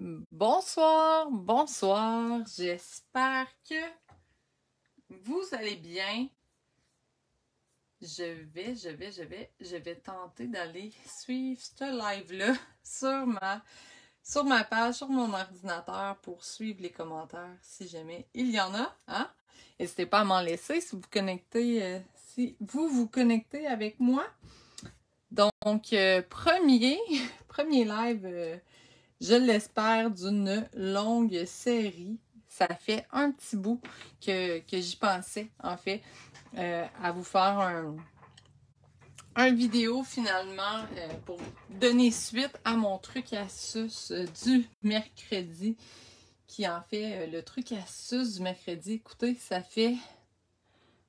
Bonsoir, bonsoir. J'espère que vous allez bien. Je vais tenter d'aller suivre ce live-là sur ma page, sur mon ordinateur pour suivre les commentaires si jamais il y en a. Hein? N'hésitez pas à m'en laisser si vous connectez, si vous connectez avec moi. Donc, premier live. Je l'espère, d'une longue série. Ça fait un petit bout que j'y pensais, en fait, à vous faire un vidéo finalement pour donner suite à mon truc astuce du mercredi. Qui en fait, le truc astuce du mercredi, écoutez, ça fait,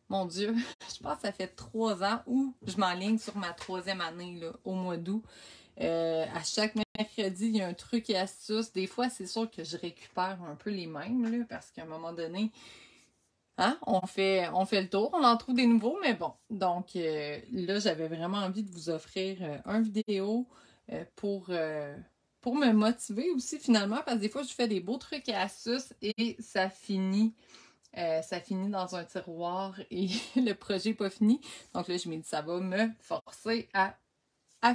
mon Dieu, je pense que ça fait 3 ans où je m'enligne sur ma 3e année là, au mois d'août. À chaque mercredi, il y a un truc et astuce. Des fois, c'est sûr que je récupère un peu les mêmes, là, parce qu'à un moment donné, hein, on fait le tour, on en trouve des nouveaux, mais bon. Donc, là, j'avais vraiment envie de vous offrir un vidéo pour me motiver aussi, finalement, parce que des fois, je fais des beaux trucs et astuces et ça finit dans un tiroir et le projet n'est pas fini. Donc là, je me dis, ça va me forcer à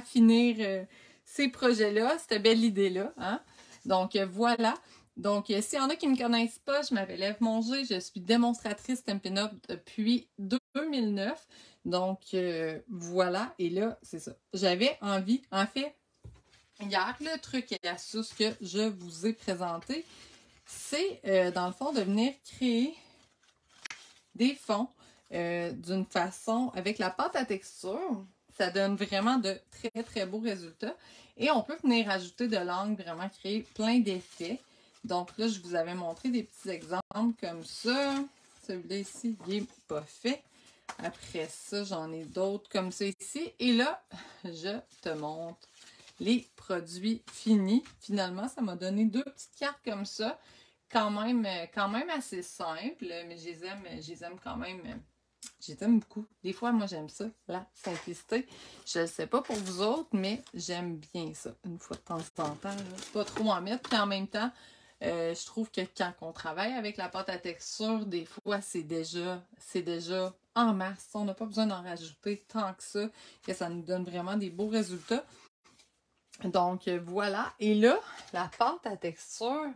finir ces projets-là, cette belle idée-là. Hein? Donc, voilà. Donc, s'il y en a qui ne me connaissent pas, je m'appelle Ève Monger, je suis démonstratrice Stampin' Up depuis 2009. Donc, voilà. Et là, c'est ça. J'avais envie, en fait, hier, le truc et astuce que je vous ai présenté, c'est, dans le fond, de venir créer des fonds d'une façon avec la pâte à texture. Ça donne vraiment de très, très beaux résultats. Et on peut venir ajouter de l'encre, vraiment créer plein d'effets. Donc là, je vous avais montré des petits exemples comme ça. Celui-là ici, il n'est pas fait. Après ça, j'en ai d'autres comme ça ici. Et là, je te montre les produits finis. Finalement, ça m'a donné 2 petites cartes comme ça. Quand même assez simples, mais je les aime quand même. Je les aime beaucoup. Des fois, moi, j'aime ça, la simplicité. Je ne sais pas pour vous autres, mais j'aime bien ça. Une fois de temps en temps, là. Pas trop en mettre. Puis en même temps, je trouve que quand on travaille avec la pâte à texture, des fois, c'est déjà en masse. On n'a pas besoin d'en rajouter tant que ça nous donne vraiment des beaux résultats. Donc, voilà. Et là, la pâte à texture,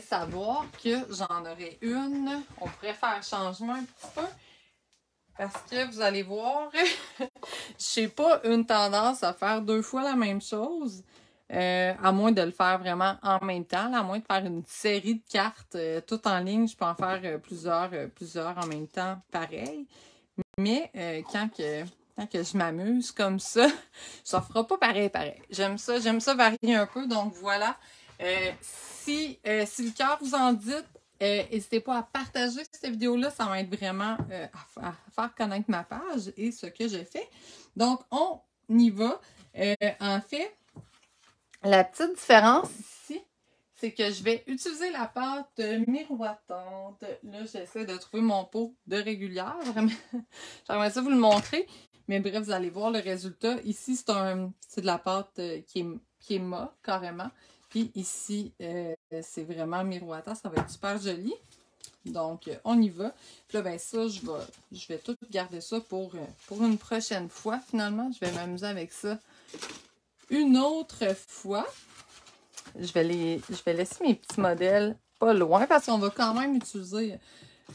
savoir que j'en aurais une, on pourrait faire changement un petit peu. Parce que vous allez voir, je n'ai pas une tendance à faire 2 fois la même chose, à moins de le faire vraiment en même temps, à moins de faire une série de cartes toutes en ligne, je peux en faire plusieurs en même temps, pareil. Mais quand que je m'amuse comme ça fera pas pareil. J'aime ça varier un peu, donc voilà. Si le cœur vous en dit, n'hésitez pas à partager cette vidéo-là, ça m'aide vraiment à faire connaître ma page et ce que je fais. Donc, on y va. En fait, la petite différence ici, c'est que je vais utiliser la pâte miroitante. Là, j'essaie de trouver mon pot de régulière. J'aimerais ça vous le montrer. Mais bref, vous allez voir le résultat. Ici, c'est de la pâte qui est mat, carrément. Puis ici, c'est vraiment miroitant. Ça va être super joli. Donc, on y va. Puis là, ben ça, je vais tout garder ça pour une prochaine fois. Finalement, je vais m'amuser avec ça une autre fois. Je vais laisser mes petits modèles pas loin parce qu'on va quand même utiliser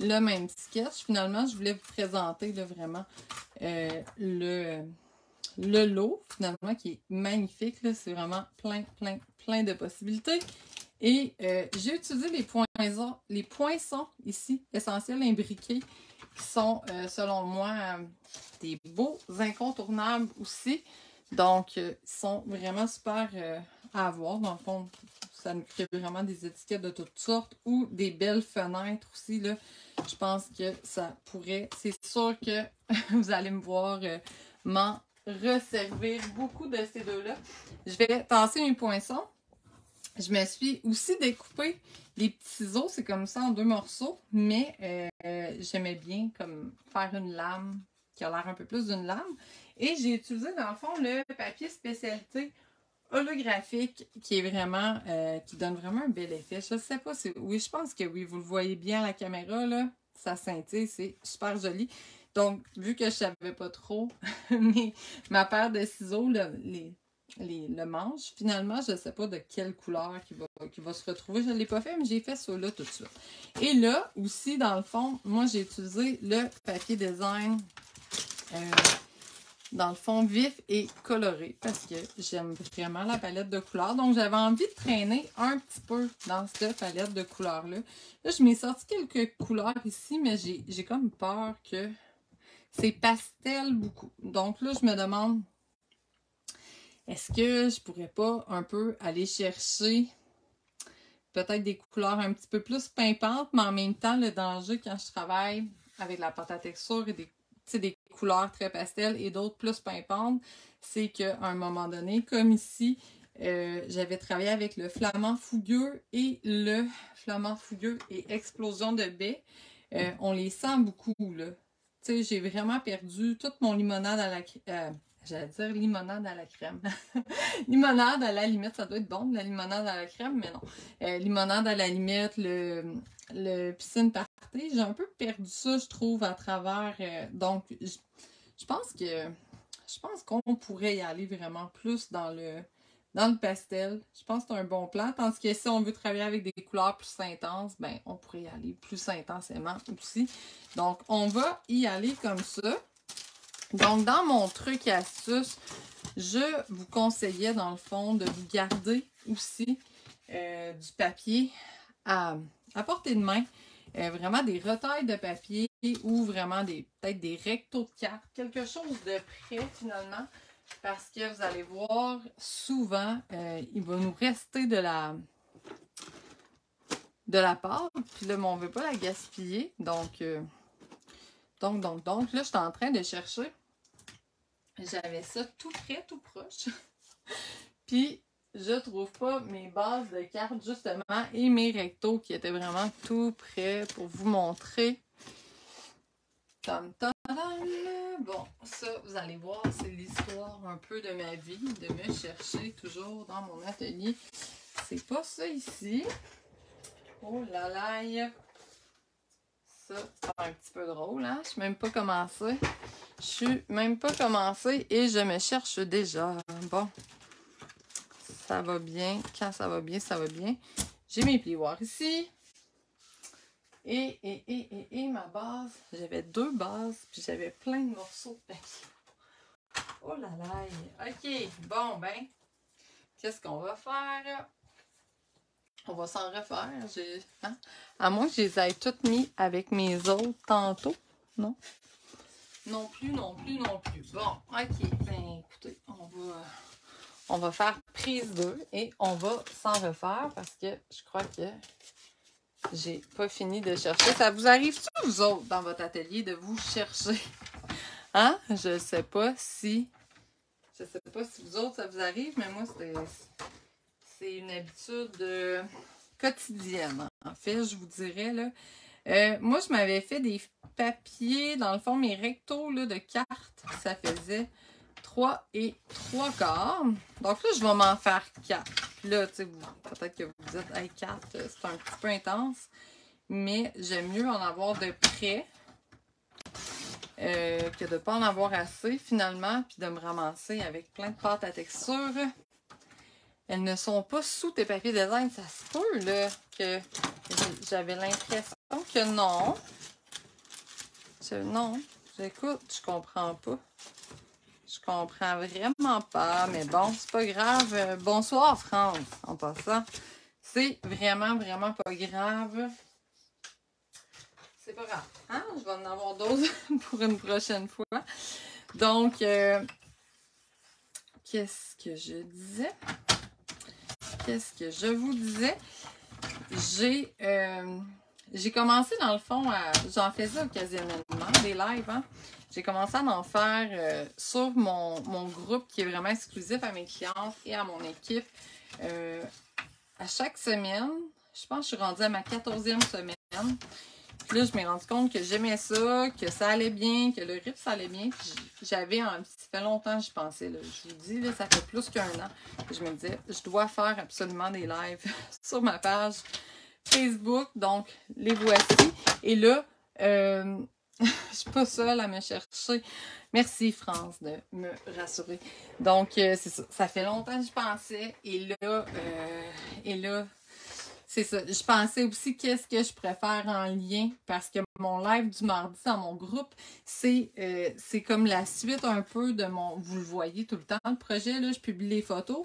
le même sketch. Finalement, je voulais vous présenter là, vraiment le lot, finalement, qui est magnifique. C'est vraiment plein de possibilités. Et j'ai utilisé les poinçons ici, essentiels imbriqués, qui sont, selon moi, des beaux incontournables aussi. Donc, ils sont vraiment super à avoir. Dans le fond, ça nous crée vraiment des étiquettes de toutes sortes ou des belles fenêtres aussi. Là. Je pense que ça pourrait... C'est sûr que vous allez me voir m'en resservir beaucoup de ces deux-là. Je vais tasser mes poinçons. Je me suis aussi découpé des petits ciseaux. C'est comme ça en 2 morceaux. Mais j'aimais bien comme faire une lame qui a l'air un peu plus d'une lame. Et j'ai utilisé, dans le fond, le papier spécialité holographique qui est vraiment, qui donne vraiment un bel effet. Je sais pas si, oui, je pense que oui, vous le voyez bien à la caméra, là, ça scintille, c'est super joli. Donc, vu que je savais pas trop, ma paire de ciseaux, le manche, finalement, je sais pas de quelle couleur qui va se retrouver. Je l'ai pas fait, mais j'ai fait ça là tout de suite. Et là, aussi, dans le fond, moi, j'ai utilisé le papier design dans le fond vif et coloré parce que j'aime vraiment la palette de couleurs. Donc, j'avais envie de traîner un petit peu dans cette palette de couleurs-là. Là, je m'ai sorti quelques couleurs ici, mais j'ai comme peur que c'est pastel beaucoup. Donc là, je me demande, est-ce que je pourrais pas un peu aller chercher peut-être des couleurs un petit peu plus pimpantes, mais en même temps, le danger quand je travaille avec la pâte à texture et des couleurs très pastel et d'autres plus pimpantes, c'est qu'à un moment donné, comme ici, j'avais travaillé avec le flamand fougueux et le flamand fougueux et explosion de baie. On les sent beaucoup, là. Tu sais, j'ai vraiment perdu toute mon limonade à la j'allais dire limonade à la crème. Limonade à la limite, ça doit être bon, la limonade à la crème, mais non. Limonade à la limite, le piscine party, j'ai un peu perdu ça, je trouve, à travers. Donc, je pense qu'on pourrait y aller vraiment plus dans le pastel. Je pense que c'est un bon plan. Tandis que si on veut travailler avec des couleurs plus intenses, ben on pourrait y aller plus intensément aussi. Donc, on va y aller comme ça. Donc, dans mon truc et astuce, je vous conseillais, dans le fond, de vous garder aussi du papier à portée de main. Vraiment des retailles de papier ou vraiment peut-être des rectos de cartes. Quelque chose de près, finalement. Parce que vous allez voir, souvent, il va nous rester de la pâte. Puis là, on ne veut pas la gaspiller. Donc, là, je suis en train de chercher. J'avais ça tout près, tout proche. Puis, je trouve pas mes bases de cartes, justement, et mes rectos qui étaient vraiment tout près pour vous montrer. Tam, tam, tam. Bon, ça, vous allez voir, c'est l'histoire un peu de ma vie, de me chercher toujours dans mon atelier. C'est pas ça ici. Oh là là! Ça, c'est un petit peu drôle, hein? Je suis même pas commencée. Je suis même pas commencée et je me cherche déjà. Bon, ça va bien. Quand ça va bien, ça va bien. J'ai mes plioirs ici. Et ma base. J'avais 2 bases, puis j'avais plein de morceaux de papier. Oh là là! OK, bon, ben, qu'est-ce qu'on va faire? On va s'en refaire. Hein? À moins que je les aille toutes mis avec mes autres tantôt. Non? Non plus, non plus, non plus. Bon, OK. Ben, écoutez, on va faire prise 2 et on va s'en refaire parce que je crois que j'ai pas fini de chercher. Ça vous arrive-tu, vous autres, dans votre atelier, de vous chercher? Hein? Je sais pas si vous autres, ça vous arrive, mais moi, c'est une habitude quotidienne. En fait, je vous dirais, là. Moi, je m'avais fait des papiers, dans le fond, mes rectos là, de cartes, ça faisait 3 et 3/4. Donc là, je vais m'en faire 4. Puis là, tu sais, peut-être que vous dites, hey, 4, c'est un petit peu intense. Mais j'aime mieux en avoir de près que de ne pas en avoir assez, finalement, puis de me ramasser avec plein de pâtes à texture. Elles ne sont pas sous tes papiers design. Ça se peut, là, que j'avais l'impression que non. Non, j'écoute, je comprends pas. Je comprends vraiment pas, mais bon, c'est pas grave. Bonsoir, France, en passant. C'est vraiment, vraiment pas grave. C'est pas grave. Hein? Je vais en avoir d'autres pour une prochaine fois. Donc, qu'est-ce que je disais? Qu'est-ce que je vous disais? J'ai commencé, dans le fond, j'en faisais occasionnellement, des lives, hein? J'ai commencé à en faire sur mon groupe qui est vraiment exclusif à mes clientes et à mon équipe. À chaque semaine, je pense que je suis rendue à ma 14e semaine. Puis là, je m'ai rendu compte que j'aimais ça, que ça allait bien, que le rythme, ça allait bien. Puis j'avais ça fait longtemps que j'y pensais. Là. Je vous dis, là, ça fait plus qu'un an. Puis je me disais, je dois faire absolument des lives sur ma page Facebook. Donc, les voici. Et là, je suis pas seule à me chercher. Merci, France, de me rassurer. Donc, c'est ça. Ça fait longtemps que je pensais. Et là, c'est ça. Je pensais aussi qu'est-ce que je préfère en lien parce que mon live du mardi dans mon groupe, c'est comme la suite un peu de mon... Vous le voyez tout le temps, le projet. Là, je publie les photos.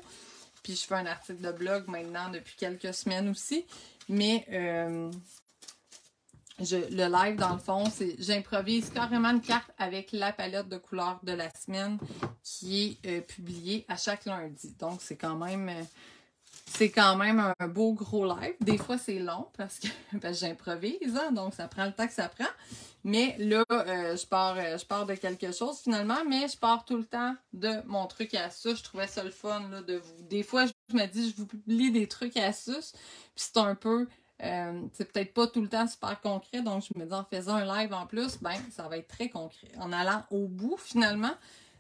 Puis je fais un article de blog maintenant depuis quelques semaines aussi. Mais le live, dans le fond, c'est j'improvise carrément une carte avec la palette de couleurs de la semaine qui est publiée à chaque lundi. Donc, c'est quand même un beau gros live. Des fois, c'est long parce que j'improvise, hein, donc ça prend le temps que ça prend. Mais là, je pars de quelque chose finalement, mais je pars tout le temps de mon truc et astuce. Je trouvais ça le fun là, de vous. Des fois, je me dis, je vous publie des trucs et astuces, puis c'est un peu, c'est peut-être pas tout le temps super concret, donc je me dis en faisant un live en plus, ben ça va être très concret. En allant au bout finalement,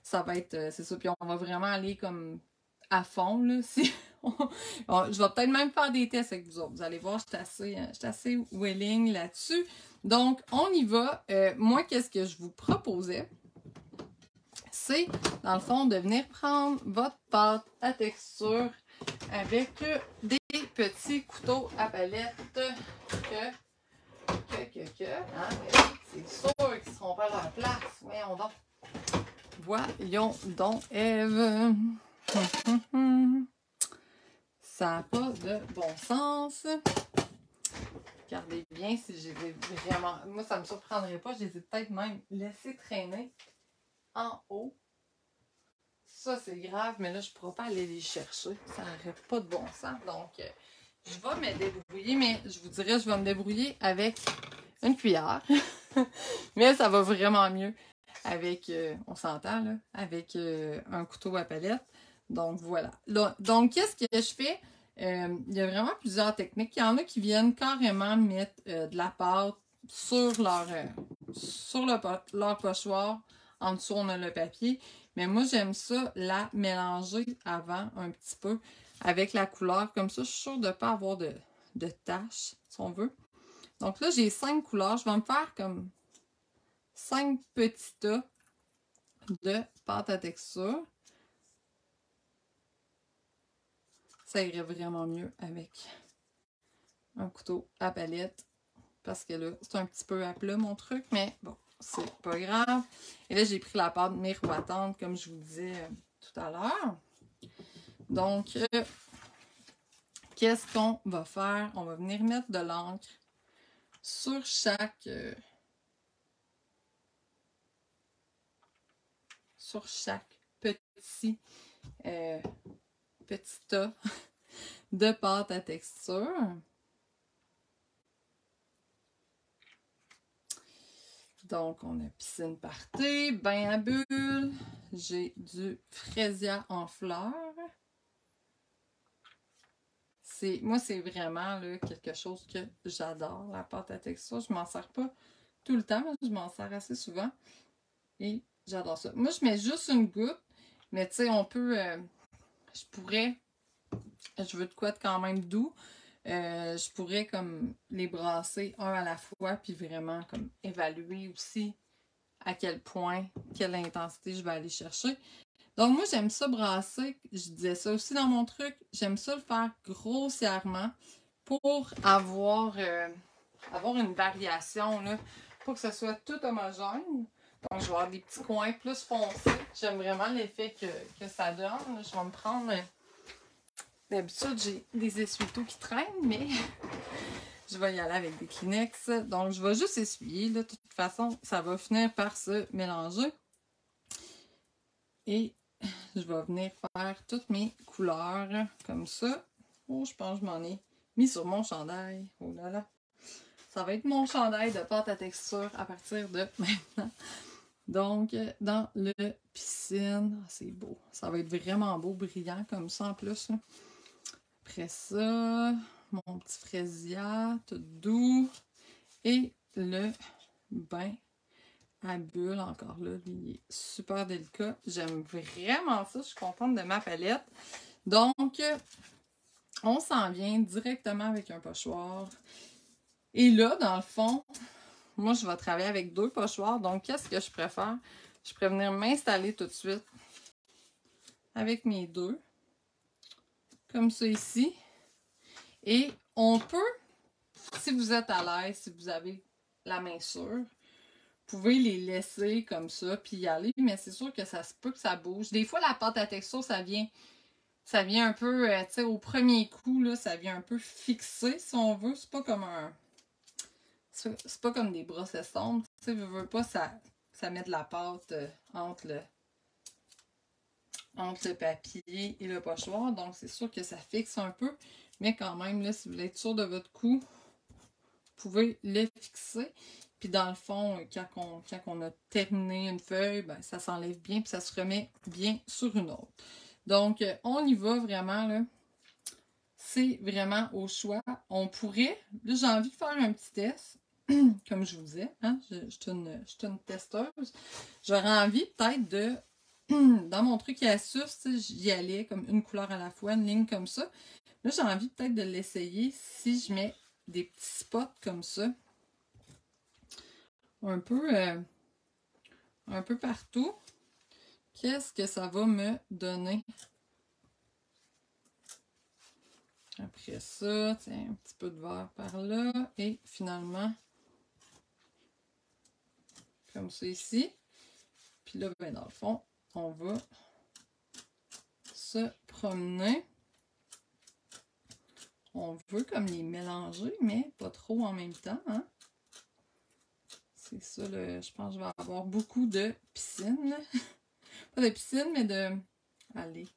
ça va être, c'est ça, puis on va vraiment aller comme à fond là, si je vais peut-être même faire des tests avec vous autres. Vous allez voir, je suis assez willing là-dessus. Donc, on y va. Moi, qu'est-ce que je vous proposais? C'est, dans le fond, de venir prendre votre pâte à texture avec des petits couteaux à palette hein? C'est sûr qu'ils ne seront pas à leur place. Voyons donc. Voyons donc, Ève. Ça n'a pas de bon sens. Regardez bien si j'ai vraiment... Moi, ça ne me surprendrait pas. Je les ai peut-être même laissés traîner en haut. Ça, c'est grave, mais là, je ne pourrai pas aller les chercher. Ça n'aurait pas de bon sens. Donc, je vais me débrouiller, mais je vous dirais, je vais me débrouiller avec une cuillère. Mais ça va vraiment mieux avec, on s'entend, là, avec un couteau à palette. Donc, voilà. Là, donc, qu'est-ce que je fais? Il y a vraiment plusieurs techniques. Il y en a qui viennent carrément mettre de la pâte sur leur pochoir. En dessous, on a le papier. Mais moi, j'aime ça la mélanger avant un petit peu avec la couleur. Comme ça, je suis sûre de ne pas avoir de taches, si on veut. Donc là, j'ai 5 couleurs. Je vais me faire comme 5 petits tas de pâte à texture. Ça irait vraiment mieux avec un couteau à palette. Parce que là, c'est un petit peu à plat mon truc, mais bon, c'est pas grave. Et là, j'ai pris la pâte miroitante, comme je vous disais tout à l'heure. Donc, qu'est-ce qu'on va faire? On va venir mettre de l'encre sur chaque petit tas de pâte à texture. Donc, on a piscine party, bain à bulles. J'ai du fraisia en fleurs. Moi, c'est vraiment là, quelque chose que j'adore, la pâte à texture. Je m'en sers pas tout le temps, mais je m'en sers assez souvent. Et j'adore ça. Moi, je mets juste une goutte, mais tu sais, on peut... je veux de quoi de quand même doux. Je pourrais comme les brasser un à la fois, puis vraiment comme évaluer aussi à quel point, quelle intensité je vais aller chercher. Donc moi, j'aime ça brasser, je disais ça aussi dans mon truc, j'aime ça le faire grossièrement pour avoir une variation, là, pour que ce soit tout homogène. Donc je vais avoir des petits coins plus foncés. J'aime vraiment l'effet que ça donne. Je vais me prendre... D'habitude, j'ai des essuie-tout qui traînent, mais je vais y aller avec des Kleenex. Donc, je vais juste essuyer. Là. De toute façon, ça va finir par se mélanger. Et je vais venir faire toutes mes couleurs comme ça. Oh, je pense que je m'en ai mis sur mon chandail. Oh là là. Ça va être mon chandail de pâte à texture à partir de maintenant. Donc, dans le piscine. C'est beau. Ça va être vraiment beau, brillant comme ça en plus. Là. Après ça, mon petit fraisia, tout doux. Et le bain à bulles, encore là, lui, il est super délicat. J'aime vraiment ça, je suis contente de ma palette. Donc, on s'en vient directement avec un pochoir. Et là, dans le fond, moi, je vais travailler avec 2 pochoirs. Donc, qu'est-ce que je préfère? Je préfère venir m'installer tout de suite avec mes 2. Comme ça ici. Et on peut, si vous êtes à l'aise, si vous avez la main sûre, vous pouvez les laisser comme ça, puis y aller. Mais c'est sûr que ça se peut que ça bouge. Des fois, la pâte à texture, ça vient un peu, tu sais, au premier coup, là, ça vient un peu fixé, si on veut. C'est pas comme c'est pas comme des brosses estompe. Tu sais, veux pas, ça met de la pâte entre le papier et le pochoir. Donc, c'est sûr que ça fixe un peu. Mais quand même, là, si vous voulez être sûr de votre coup, vous pouvez le fixer. Puis dans le fond, quand on a terminé une feuille, ben, ça s'enlève bien puis ça se remet bien sur une autre. Donc, on y va vraiment, là. C'est vraiment au choix. On pourrait, là, j'ai envie de faire un petit test, comme je vous disais, hein, je suis une testeuse. J'aurais envie peut-être de, dans mon truc et astuce, j'y allais comme une couleur à la fois, une ligne comme ça. Là, j'ai envie peut-être de l'essayer si je mets des petits spots comme ça. Un peu partout. Qu'est-ce que ça va me donner? Après ça, tiens, un petit peu de vert par là. Et finalement, comme ça ici. Puis là, ben, dans le fond, on va se promener. On veut comme les mélanger, mais pas trop en même temps, hein? C'est ça, je pense que je vais avoir beaucoup de piscine. Pas de piscine, mais de... Allez.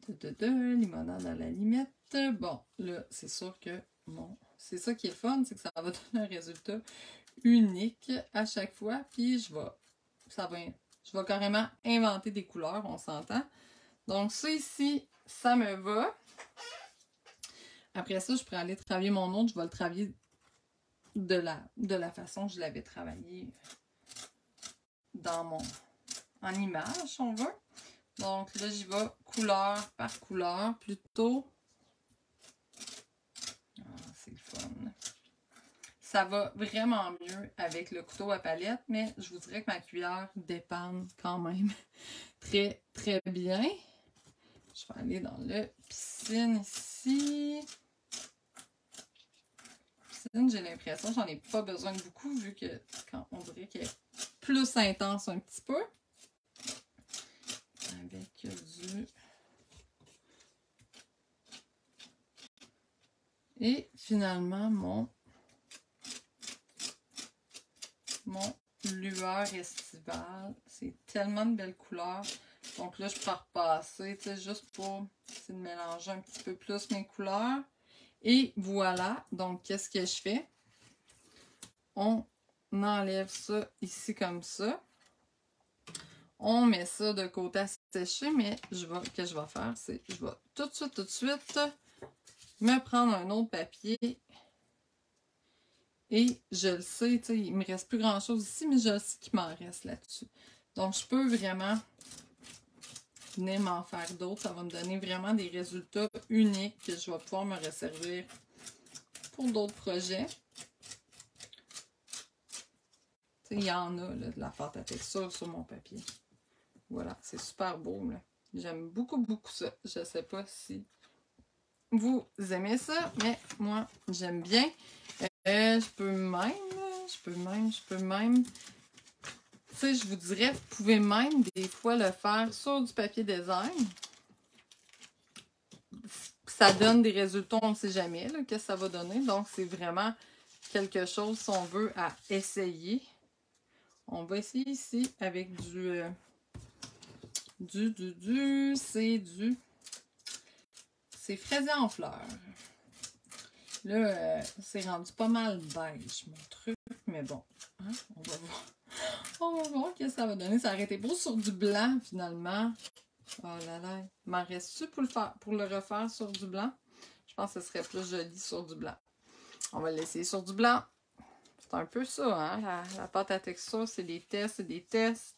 Limonade à la limite. Bon, là, c'est sûr que... Bon, c'est ça qui est fun, c'est que ça va donner un résultat unique à chaque fois. Puis je vais carrément inventer des couleurs, on s'entend. Donc ça ici, ça me va. Après ça, je pourrais aller travailler mon autre. Je vais le travailler de la façon que je l'avais travaillé en image, si on veut. Donc là, j'y vais couleur par couleur plutôt. Ah, c'est le fun. Ça va vraiment mieux avec le couteau à palette, mais je vous dirais que ma cuillère dépanne quand même très, très bien. Je vais aller dans le piscine ici. Piscine, j'ai l'impression, j'en ai pas besoin de beaucoup vu que quand on dirait qu'elle est plus intense un petit peu. Avec du... Et finalement, mon lueur estivale. C'est tellement de belles couleurs. Donc là, je peux repasser, tu sais, juste pour essayer de mélanger un petit peu plus mes couleurs. Et voilà. Donc, qu'est-ce que je fais? On enlève ça ici comme ça. On met ça de côté à sécher, mais ce que je vais faire, c'est je vais tout de suite me prendre un autre papier. Et je le sais, tu sais, il me reste plus grand chose ici, mais je le sais qu'il m'en reste là-dessus. Donc, je peux vraiment venir m'en faire d'autres. Ça va me donner vraiment des résultats uniques que je vais pouvoir me resservir pour d'autres projets. Tu sais, il y en a, là, de la pâte à texture sur mon papier. Voilà, c'est super beau, là. J'aime beaucoup, beaucoup ça. Je sais pas si vous aimez ça, mais moi, j'aime bien. Je peux même... Tu sais, je vous dirais, vous pouvez même des fois le faire sur du papier design. Ça donne des résultats, on ne sait jamais qu'est-ce que ça va donner. Donc, c'est vraiment quelque chose, si on veut, à essayer. On va essayer ici avec c'est fraisé en fleurs. Là, c'est rendu pas mal beige, mon truc. Mais bon, hein, on va voir. On va voir ce que ça va donner. Ça aurait été beau sur du blanc, finalement. Oh là là. M'en reste-tu pour le refaire sur du blanc? Je pense que ce serait plus joli sur du blanc. On va le laisser sur du blanc. C'est un peu ça, hein? La pâte à texture, c'est des tests, c'est des tests.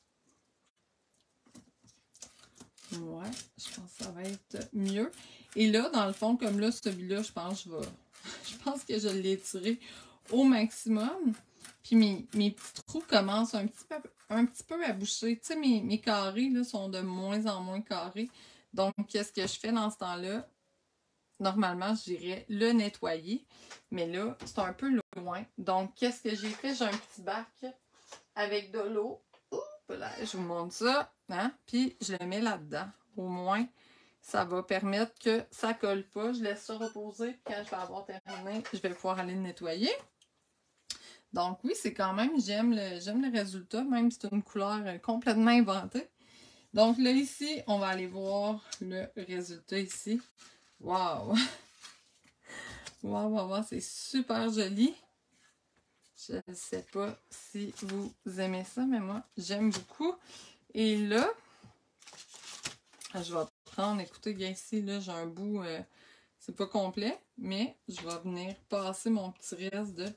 Ouais, je pense que ça va être mieux. Et là, dans le fond, comme là, celui-là, je pense que je l'ai tiré au maximum. Puis mes petits trous commencent un petit peu à boucher. Tu sais, mes carrés là, sont de moins en moins carrés. Donc, qu'est-ce que je fais dans ce temps-là? Normalement, je dirais le nettoyer. Mais là, c'est un peu loin. Donc, qu'est-ce que j'ai fait? J'ai un petit bac avec de l'eau. Là, je vous montre ça. Hein? Puis, je le mets là-dedans. Au moins, ça va permettre que ça ne colle pas. Je laisse ça reposer. Puis, quand je vais avoir terminé, je vais pouvoir aller le nettoyer. Donc, oui, c'est quand même, j'aime le résultat, même si c'est une couleur complètement inventée. Donc, là, ici, on va aller voir le résultat ici. Wow! Wow, wow, wow, c'est super joli. Je ne sais pas si vous aimez ça, mais moi, j'aime beaucoup. Et là, je vais prendre, écoutez, ici, là, j'ai un bout, c'est pas complet, mais je vais venir passer mon petit reste de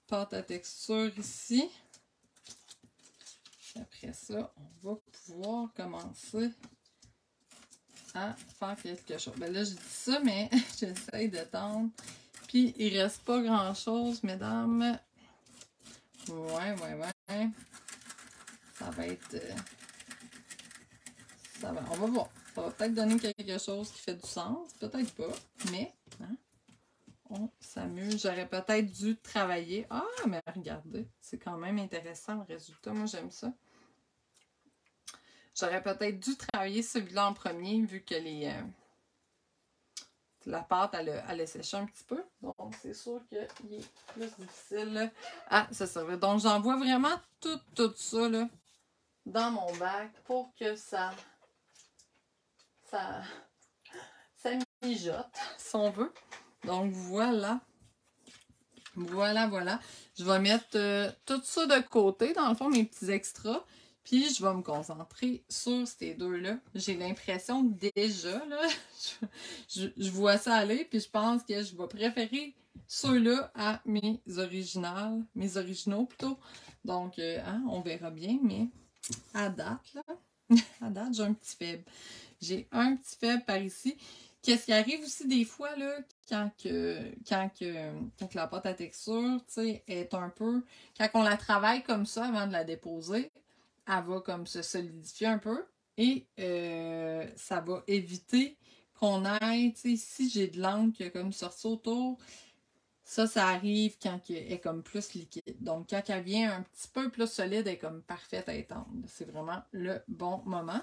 pâte à texture ici. Après ça, on va pouvoir commencer à faire quelque chose. Ben là, je dis ça, mais j'essaye de tendre. Puis, il reste pas grand-chose, mesdames. Ouais. Ça va être... on va voir. Ça va peut-être donner quelque chose qui fait du sens. Peut-être pas, mais... Hein, on s'amuse. J'aurais peut-être dû travailler. Ah, mais regardez. C'est quand même intéressant, le résultat. Moi, j'aime ça. J'aurais peut-être dû travailler celui-là en premier, vu que la pâte, elle a séché un petit peu. Donc, c'est sûr qu'il est plus difficile à se servir. Donc, j'envoie vraiment tout ça là, dans mon bac pour que ça mijote, si on veut. Donc, voilà. Voilà. Je vais mettre tout ça de côté, dans le fond, mes petits extras. Puis, je vais me concentrer sur ces deux-là. J'ai l'impression déjà, là, je vois ça aller, puis je pense que je vais préférer ceux-là à mes originaux plutôt. Donc, hein, on verra bien, mais à date, là, à date, j'ai un petit faible. J'ai un petit faible par ici. Qu'est-ce qui arrive aussi des fois, là, quand la pâte à texture, tu sais, est un peu... Quand on la travaille comme ça avant de la déposer, elle va comme se solidifier un peu et ça va éviter qu'on aille, tu sais, si j'ai de l'encre qui a comme sorti autour, ça arrive quand elle est comme plus liquide. Donc, quand elle vient un petit peu plus solide, elle est comme parfaite à étendre. C'est vraiment le bon moment.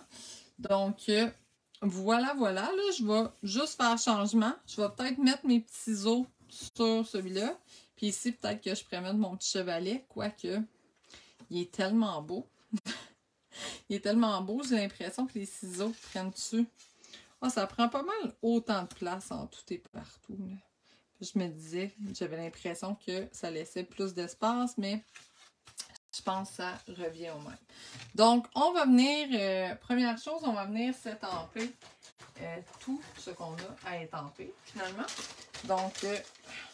Donc, voilà. Là, je vais juste faire changement. Je vais peut-être mettre mes petits ciseaux sur celui-là. Puis ici, peut-être que je pourrais mettre mon petit chevalet, quoique il est tellement beau. Il est tellement beau, j'ai l'impression que les ciseaux prennent dessus. Ah, ça prend pas mal autant de place en tout et partout. Là. Je me disais, j'avais l'impression que ça laissait plus d'espace, mais je pense que ça revient au même. Donc, on va venir, première chose, on va venir s'étamper tout ce qu'on a à étamper, finalement. Donc,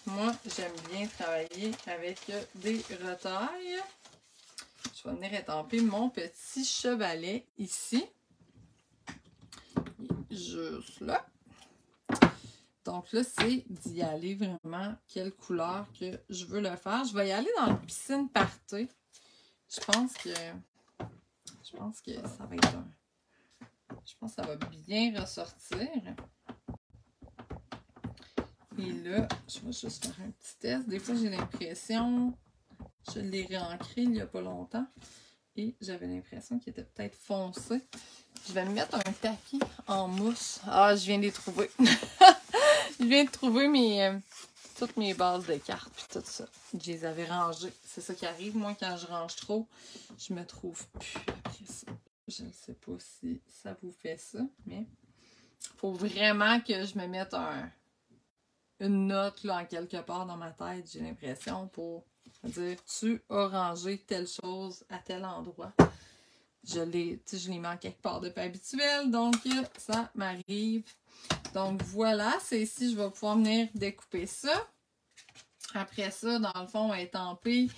moi, j'aime bien travailler avec des retailles. Je vais venir étamper mon petit chevalet ici. Juste là. Donc là, c'est d'y aller vraiment quelle couleur que je veux le faire. Je vais y aller dans le piscine party. Je pense que ça va être je pense que ça va bien ressortir. Et là, je vais juste faire un petit test. Des fois, j'ai l'impression, je l'ai réancré il n'y a pas longtemps. Et j'avais l'impression qu'il était peut-être foncé. Je vais me mettre un tapis en mousse. Ah, je viens de les trouver. Je viens de trouver toutes mes bases de cartes puis tout ça. Je les avais rangées. C'est ça qui arrive. Moi, quand je range trop, je me trouve plus après ça. Je ne sais pas si ça vous fait ça, mais il faut vraiment que je me mette une note là, en quelque part dans ma tête, j'ai l'impression, pour dire tu as rangé telle chose à tel endroit. Je l'ai mis en quelque part de pas habituel, donc ça m'arrive. Donc voilà, c'est ici, je vais pouvoir venir découper ça. Après ça, dans le fond, on va étamper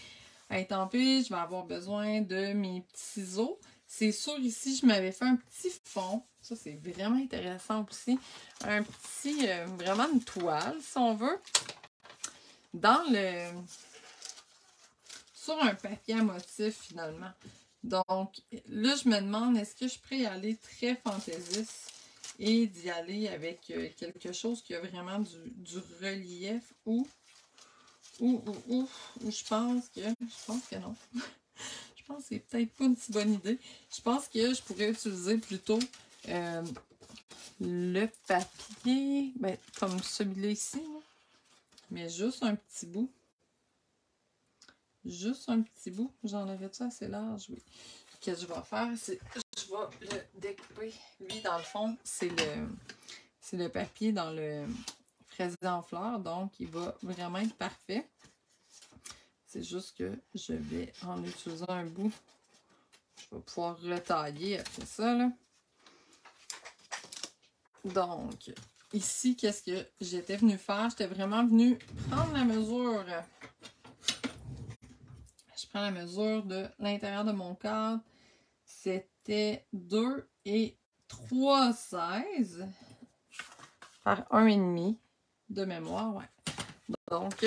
à étamper, je vais avoir besoin de mes petits ciseaux. C'est sûr, ici, je m'avais fait un petit fond. Ça, c'est vraiment intéressant aussi. Un petit, vraiment une toile, si on veut. Sur un papier à motif, finalement. Donc, là, je me demande, est-ce que je pourrais y aller très fantaisiste et d'y aller avec quelque chose qui a vraiment du relief ou je pense que non. Je pense que c'est peut-être pas une si bonne idée. Je pense que je pourrais utiliser plutôt le papier, ben, comme celui-là ici, là. Mais juste un petit bout. Juste un petit bout. J'en avais-tu assez large? Oui. Ce que je vais faire, c'est je vais le découper. Lui, dans le fond, c'est le papier dans le fraisier en fleurs. Donc, il va vraiment être parfait. C'est juste que je vais, en utilisant un bout, je vais pouvoir retailler après ça, là. Donc, ici, qu'est-ce que j'étais venue faire? J'étais vraiment venue prendre la mesure. Je prends la mesure de l'intérieur de mon cadre. C'était 2 et 3/16 par 1,5 de mémoire, ouais. Donc,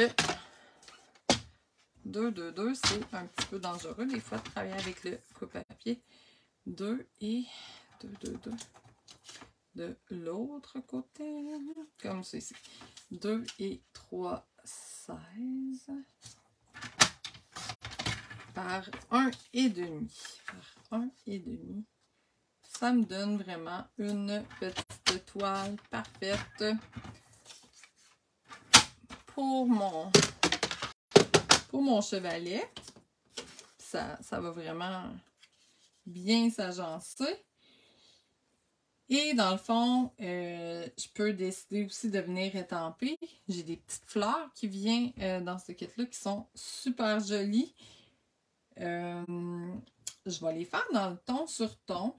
2, 2, 2, c'est un petit peu dangereux des fois de travailler avec le coupe-papier. 2 et 2, 2, 2. De l'autre côté, comme ceci. 2 et 3, 16 par 1,5. Par 1,5. Ça me donne vraiment une petite toile parfaite pour mon chevalet. Ça va vraiment bien s'agencer. Et dans le fond, je peux décider aussi de venir étamper. J'ai des petites fleurs qui viennent dans ce kit-là qui sont super jolies. Je vais les faire dans le ton sur ton.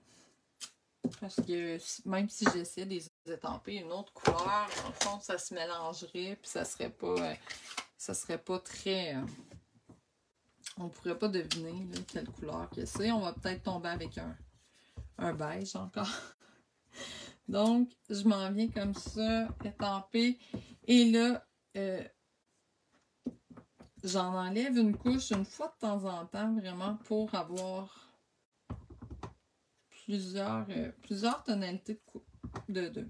Parce que même si j'essaie de les étamper une autre couleur, dans le fond, ça se mélangerait. Puis ça serait pas très... on pourrait pas deviner là, quelle couleur que c'est. On va peut-être tomber avec un beige encore. Donc, je m'en viens comme ça, étamper. Et là, j'en enlève une couche une fois de temps en temps, vraiment, pour avoir plusieurs tonalités de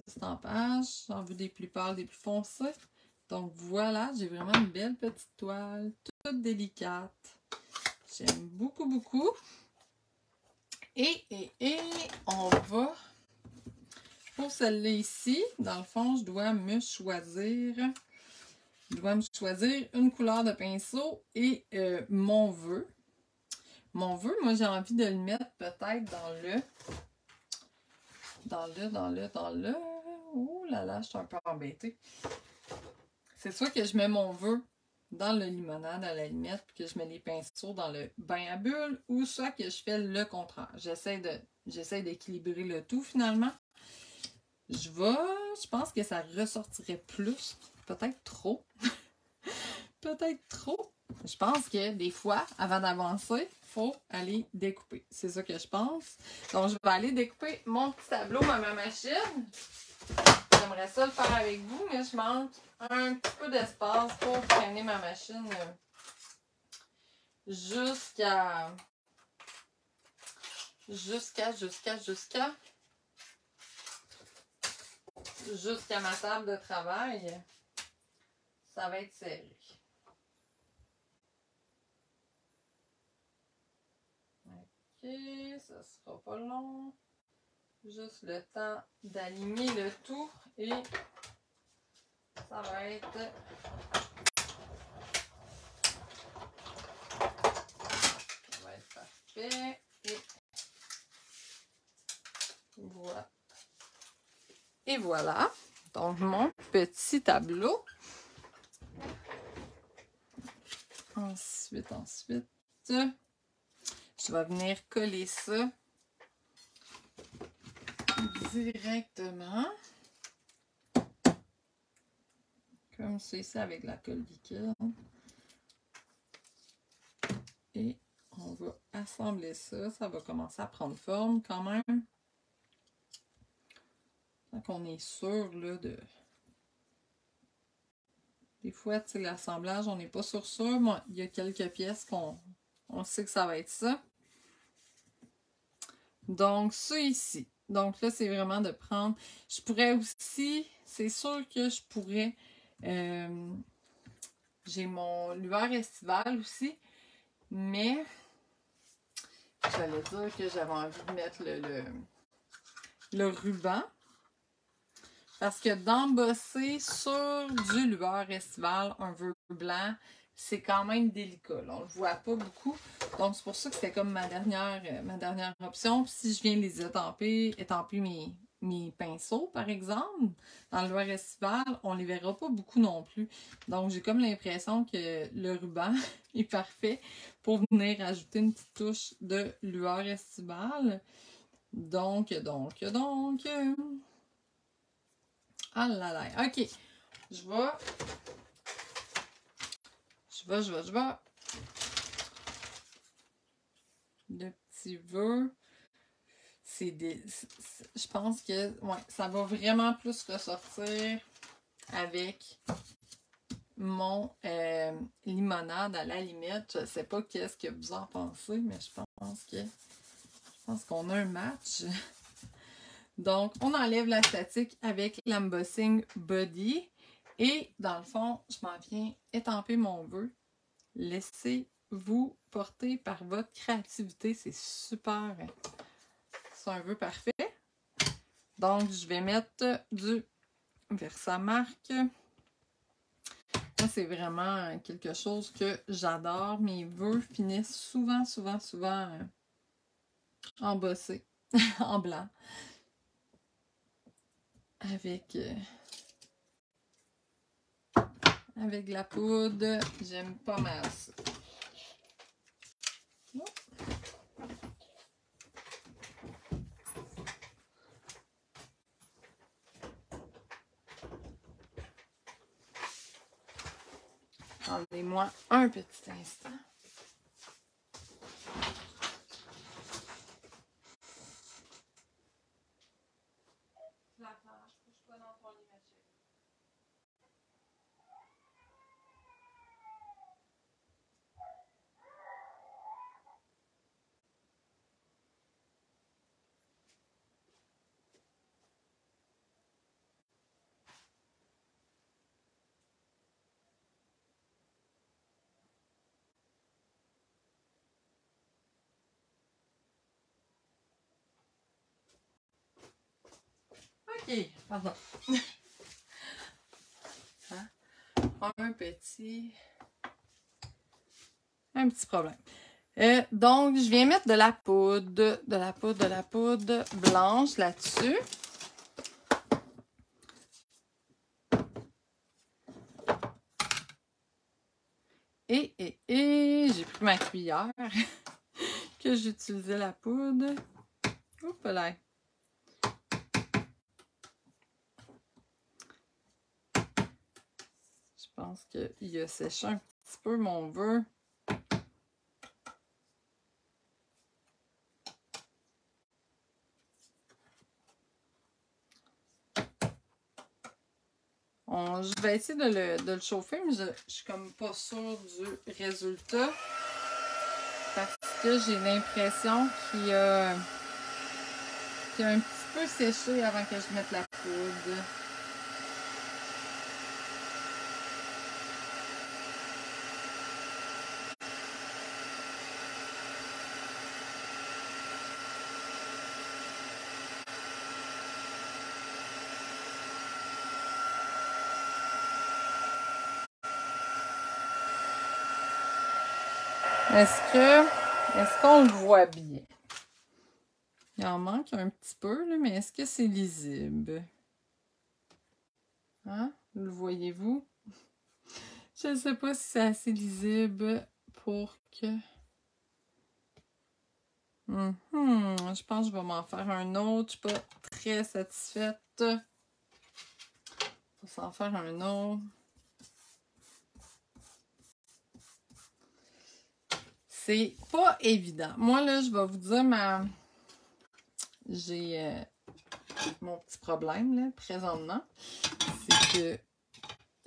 stampage. J'en veux des plus pâles, des plus foncés. Donc, voilà, j'ai vraiment une belle petite toile, toute délicate. J'aime beaucoup, beaucoup. Et on va... Pour celle-là ici, dans le fond, je dois me choisir une couleur de pinceau et mon vœu. Mon vœu, moi, j'ai envie de le mettre peut-être dans le... Oh là là, je suis un peu embêtée. C'est soit que je mets mon vœu dans le limonade à la limite, puis que je mets les pinceaux dans le bain à bulles, ou soit que je fais le contraire. J'essaie d'équilibrer le tout finalement. Je pense que ça ressortirait plus. Peut-être trop. Peut-être trop. Je pense que des fois, avant d'avancer, il faut aller découper. C'est ça que je pense. Donc, je vais aller découper mon petit tableau à ma machine. J'aimerais ça le faire avec vous, mais je manque un petit peu d'espace pour traîner ma machine jusqu'à ma table de travail. Ça va être serré. Ok, ça sera pas long. Juste le temps d'aligner le tout et ça va être parfait. Et voilà. Donc, mon petit tableau. Ensuite, je vais venir coller ça directement. Comme ceci avec la colle liquide. Et on va assembler ça. Ça va commencer à prendre forme quand même. Donc on est sûr là, de... Des fois, tu sais, l'assemblage, on n'est pas sûr. Moi, il y a quelques pièces qu'on sait que ça va être ça. Donc, ça ici. Donc là, c'est vraiment de prendre... Je pourrais aussi... C'est sûr que je pourrais... j'ai mon lueur estivale aussi. Mais... J'allais dire que j'avais envie de mettre le ruban. Parce que d'embosser sur du lueur estival un vœu blanc, c'est quand même délicat. Là. On ne le voit pas beaucoup. Donc, c'est pour ça que c'était comme ma dernière option. Puis si je viens les étamper mes pinceaux, par exemple, dans le lueur estival, on ne les verra pas beaucoup non plus. Donc, j'ai comme l'impression que le ruban est parfait pour venir ajouter une petite touche de lueur estivale. Donc... Ah là là, ok. Je vais. Le petit vœu. Je pense que ouais, ça va vraiment plus ressortir avec mon limonade à la limite. Je ne sais pas qu'est-ce que vous en pensez, mais je pense qu'on a un match. Donc, on enlève la statique avec l'embossing body. Et dans le fond, je m'en viens étamper mon vœu. Laissez-vous porter par votre créativité. C'est super. C'est un vœu parfait. Donc, je vais mettre du Versamark. Moi, c'est vraiment quelque chose que j'adore. Mes vœux finissent souvent embossés en blanc. Avec de la poudre. J'aime pas mal ça. Attendez-moi un petit instant. OK, pardon. Hein? Un petit problème. Donc, je viens mettre de la poudre blanche là-dessus. Et j'ai pris ma cuillère que j'utilisais la poudre. Oups là. Je pense qu'il a séché un petit peu mon vœu. Je vais essayer de le chauffer, mais je suis comme pas sûre du résultat. Parce que j'ai l'impression qu'il a un petit peu séché avant que je mette la poudre. Est-ce qu'on le voit bien? Il en manque un petit peu, là, mais est-ce que c'est lisible? Hein? Le voyez-vous? Je ne sais pas si c'est assez lisible pour que... Je pense que je vais m'en faire un autre. Je ne suis pas très satisfaite. Je vais s'en faire un autre. c'est pas évident. Moi, là, je vais vous dire j'ai mon petit problème, là, présentement. C'est que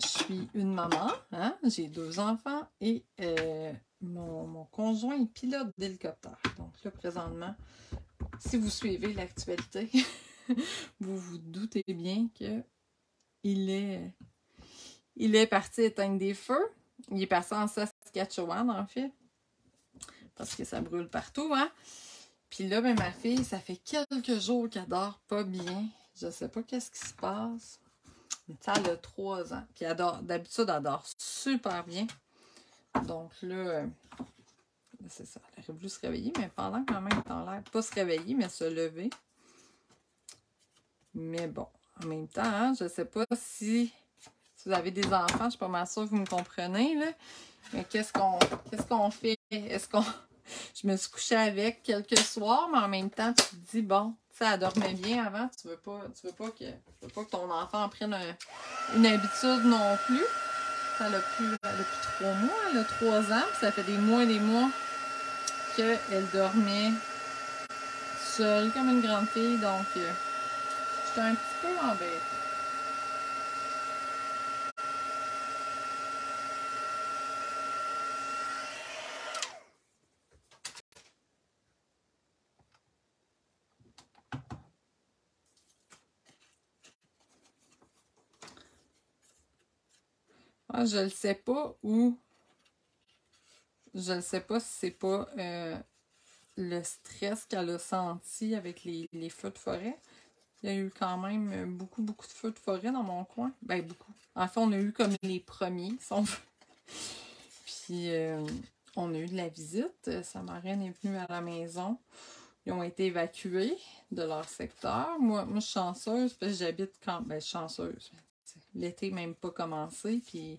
je suis une maman, hein? J'ai 2 enfants et mon conjoint est pilote d'hélicoptère. Donc là, présentement, si vous suivez l'actualité, vous vous doutez bien que il est parti éteindre des feux. Il est passé en Saskatchewan, en fait, parce que ça brûle partout, hein? Puis là, ben, ma fille, ça fait quelques jours qu'elle dort pas bien. Je sais pas qu'est-ce qui se passe. Ça, elle a 3 ans. Puis d'habitude, elle dort super bien. Donc là, c'est ça. Elle aurait voulu se réveiller, mais pendant que ma main est en l'air, pas se réveiller, mais se lever. Mais bon, en même temps, hein, je sais pas si vous avez des enfants, je suis pas mal sûre que vous me comprenez, là. Mais qu'est-ce qu'on fait? Je me suis couchée avec quelques soirs, mais en même temps, tu te dis, bon, tu sais, elle dormait bien avant, tu veux pas que ton enfant prenne une habitude non plus. Elle a plus 3 mois, elle a 3 ans, puis ça fait des mois et des mois qu'elle dormait seule comme une grande fille, donc j'étais un petit peu embêtée. Ah, je ne sais pas où. Je ne sais pas si c'est pas le stress qu'elle a senti avec les feux de forêt. Il y a eu quand même beaucoup, beaucoup de feux de forêt dans mon coin. Ben, beaucoup. En fait, on a eu comme les premiers, si on veut. Puis, on a eu de la visite. Sa marraine est venue à la maison. Ils ont été évacués de leur secteur. Moi je suis chanceuse parce que j'habite quand... Ben, chanceuse. L'été même pas commencé. Puis,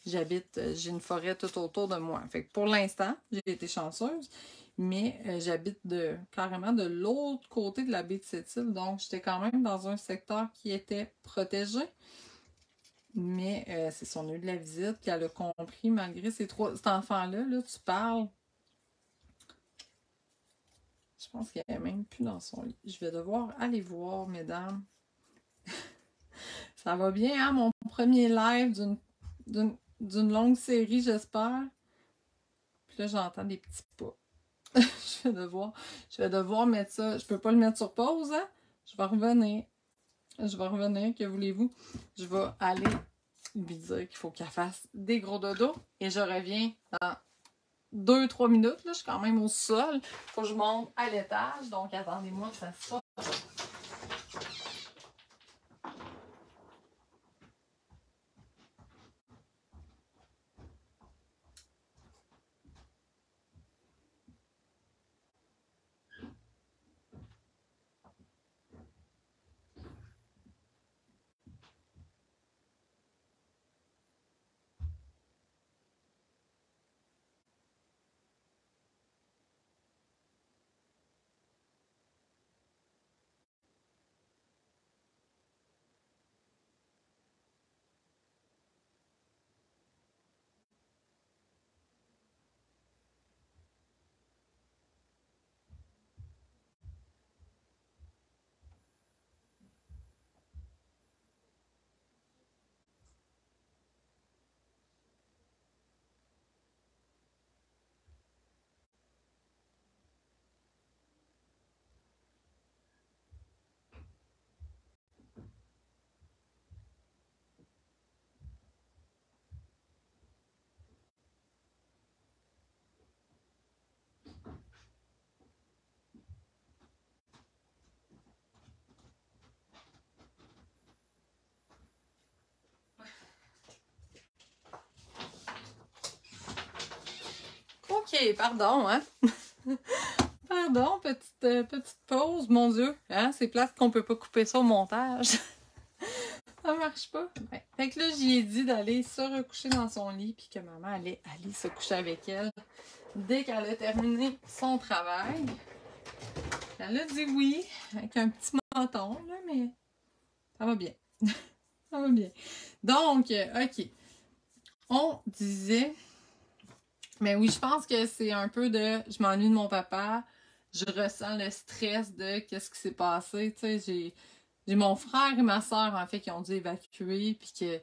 j'ai une forêt tout autour de moi. Fait que pour l'instant, j'ai été chanceuse. Mais j'habite carrément de l'autre côté de la baie de Sept-Îles. Donc, j'étais quand même dans un secteur qui était protégé. Mais c'est son eu de la visite qu'elle a compris, malgré cet enfant-là, là, tu parles. Je pense qu'il n'est même plus dans son lit. Je vais devoir aller voir, mesdames. Ça va bien, hein? Mon premier live d'une longue série, j'espère. Puis là, j'entends des petits pas. Je vais devoir mettre ça. Je peux pas le mettre sur pause, hein? Je vais revenir. Que voulez-vous? Je vais aller lui dire qu'il faut qu'elle fasse des gros dodos. Et je reviens dans 2-3 minutes. Là, je suis quand même au sol. Il faut que je monte à l'étage. Donc, attendez-moi que ça sorte. OK, pardon, hein? Pardon, petite pause, mon Dieu. Hein? C'est plate qu'on peut pas couper ça au montage. Ça marche pas. Ouais. Fait que là, j'y ai dit d'aller se recoucher dans son lit puis que maman allait aller se coucher avec elle dès qu'elle a terminé son travail. Elle a dit oui, avec un petit menton, là, mais ça va bien. Ça va bien. Donc, OK. On disait Mais oui, je pense que c'est un peu de je m'ennuie de mon papa, je ressens le stress de qu'est-ce qui s'est passé. Tu sais, j'ai mon frère et ma soeur, en fait, qui ont dû évacuer, puis que, tu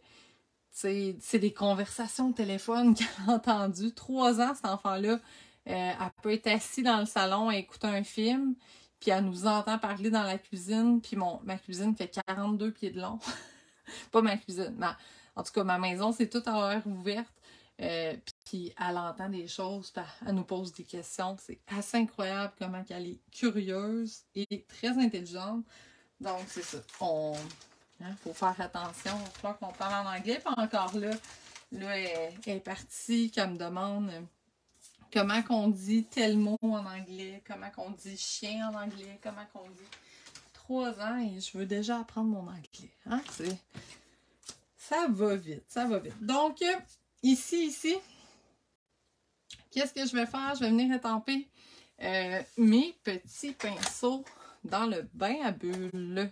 sais, c'est des conversations au téléphone qu'elle a entendues. 3 ans, cet enfant-là, elle peut être assise dans le salon et écouter un film, puis elle nous entend parler dans la cuisine, puis ma cuisine fait 42 pieds de long. Pas ma cuisine, en tout cas, ma maison, c'est tout à l'air ouverte. Puis elle entend des choses, puis elle nous pose des questions. C'est assez incroyable comment elle est curieuse et très intelligente. Donc, c'est ça. Faut faire attention. Il va falloir qu'on parle en anglais. Puis encore là, elle est partie, qu'elle me demande comment qu'on dit tel mot en anglais, comment qu'on dit chien en anglais, comment qu'on dit 3 ans et je veux déjà apprendre mon anglais. Hein? Ça va vite, ça va vite. Donc, ici, qu'est-ce que je vais faire? Je vais venir étamper mes petits pinceaux dans le bain à bulles.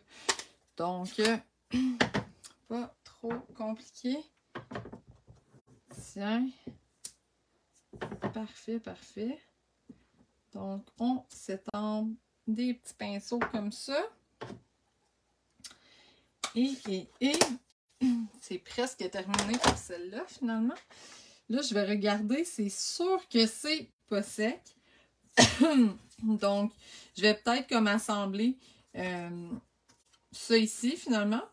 Donc, pas trop compliqué. Tiens. Parfait, parfait. Donc, on s'étend des petits pinceaux comme ça. Et c'est presque terminé pour celle-là, finalement. Là, je vais regarder. C'est sûr que c'est pas sec. Donc, je vais peut-être comme assembler ça ici, finalement,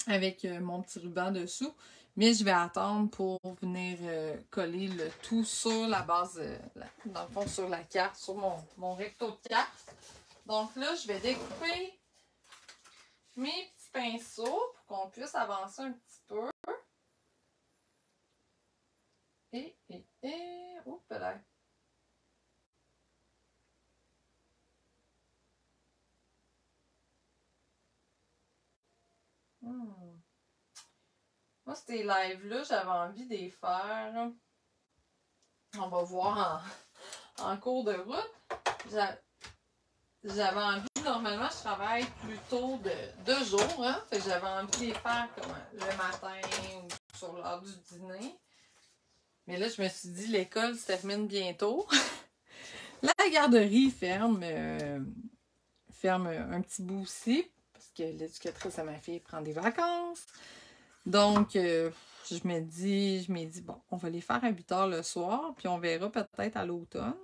avec mon petit ruban dessous. Mais je vais attendre pour venir coller le tout sur la base, dans le fond, sur la carte, sur mon recto de carte. Donc là, je vais découper mes petits pinceaux pour qu'on puisse avancer un petit peu. Oups là. Moi, ces lives-là, j'avais envie de les faire. On va voir en cours de route. J'avais envie, normalement, je travaille plutôt de jour. Hein? Fait que j'avais envie de les faire comme le matin ou sur l'heure du dîner. Mais là, je me suis dit, l'école se termine bientôt. La garderie ferme un petit bout aussi. Parce que l'éducatrice à ma fille prend des vacances. Donc, je m'ai dit, bon, on va les faire à 8 heures le soir, puis on verra peut-être à l'automne.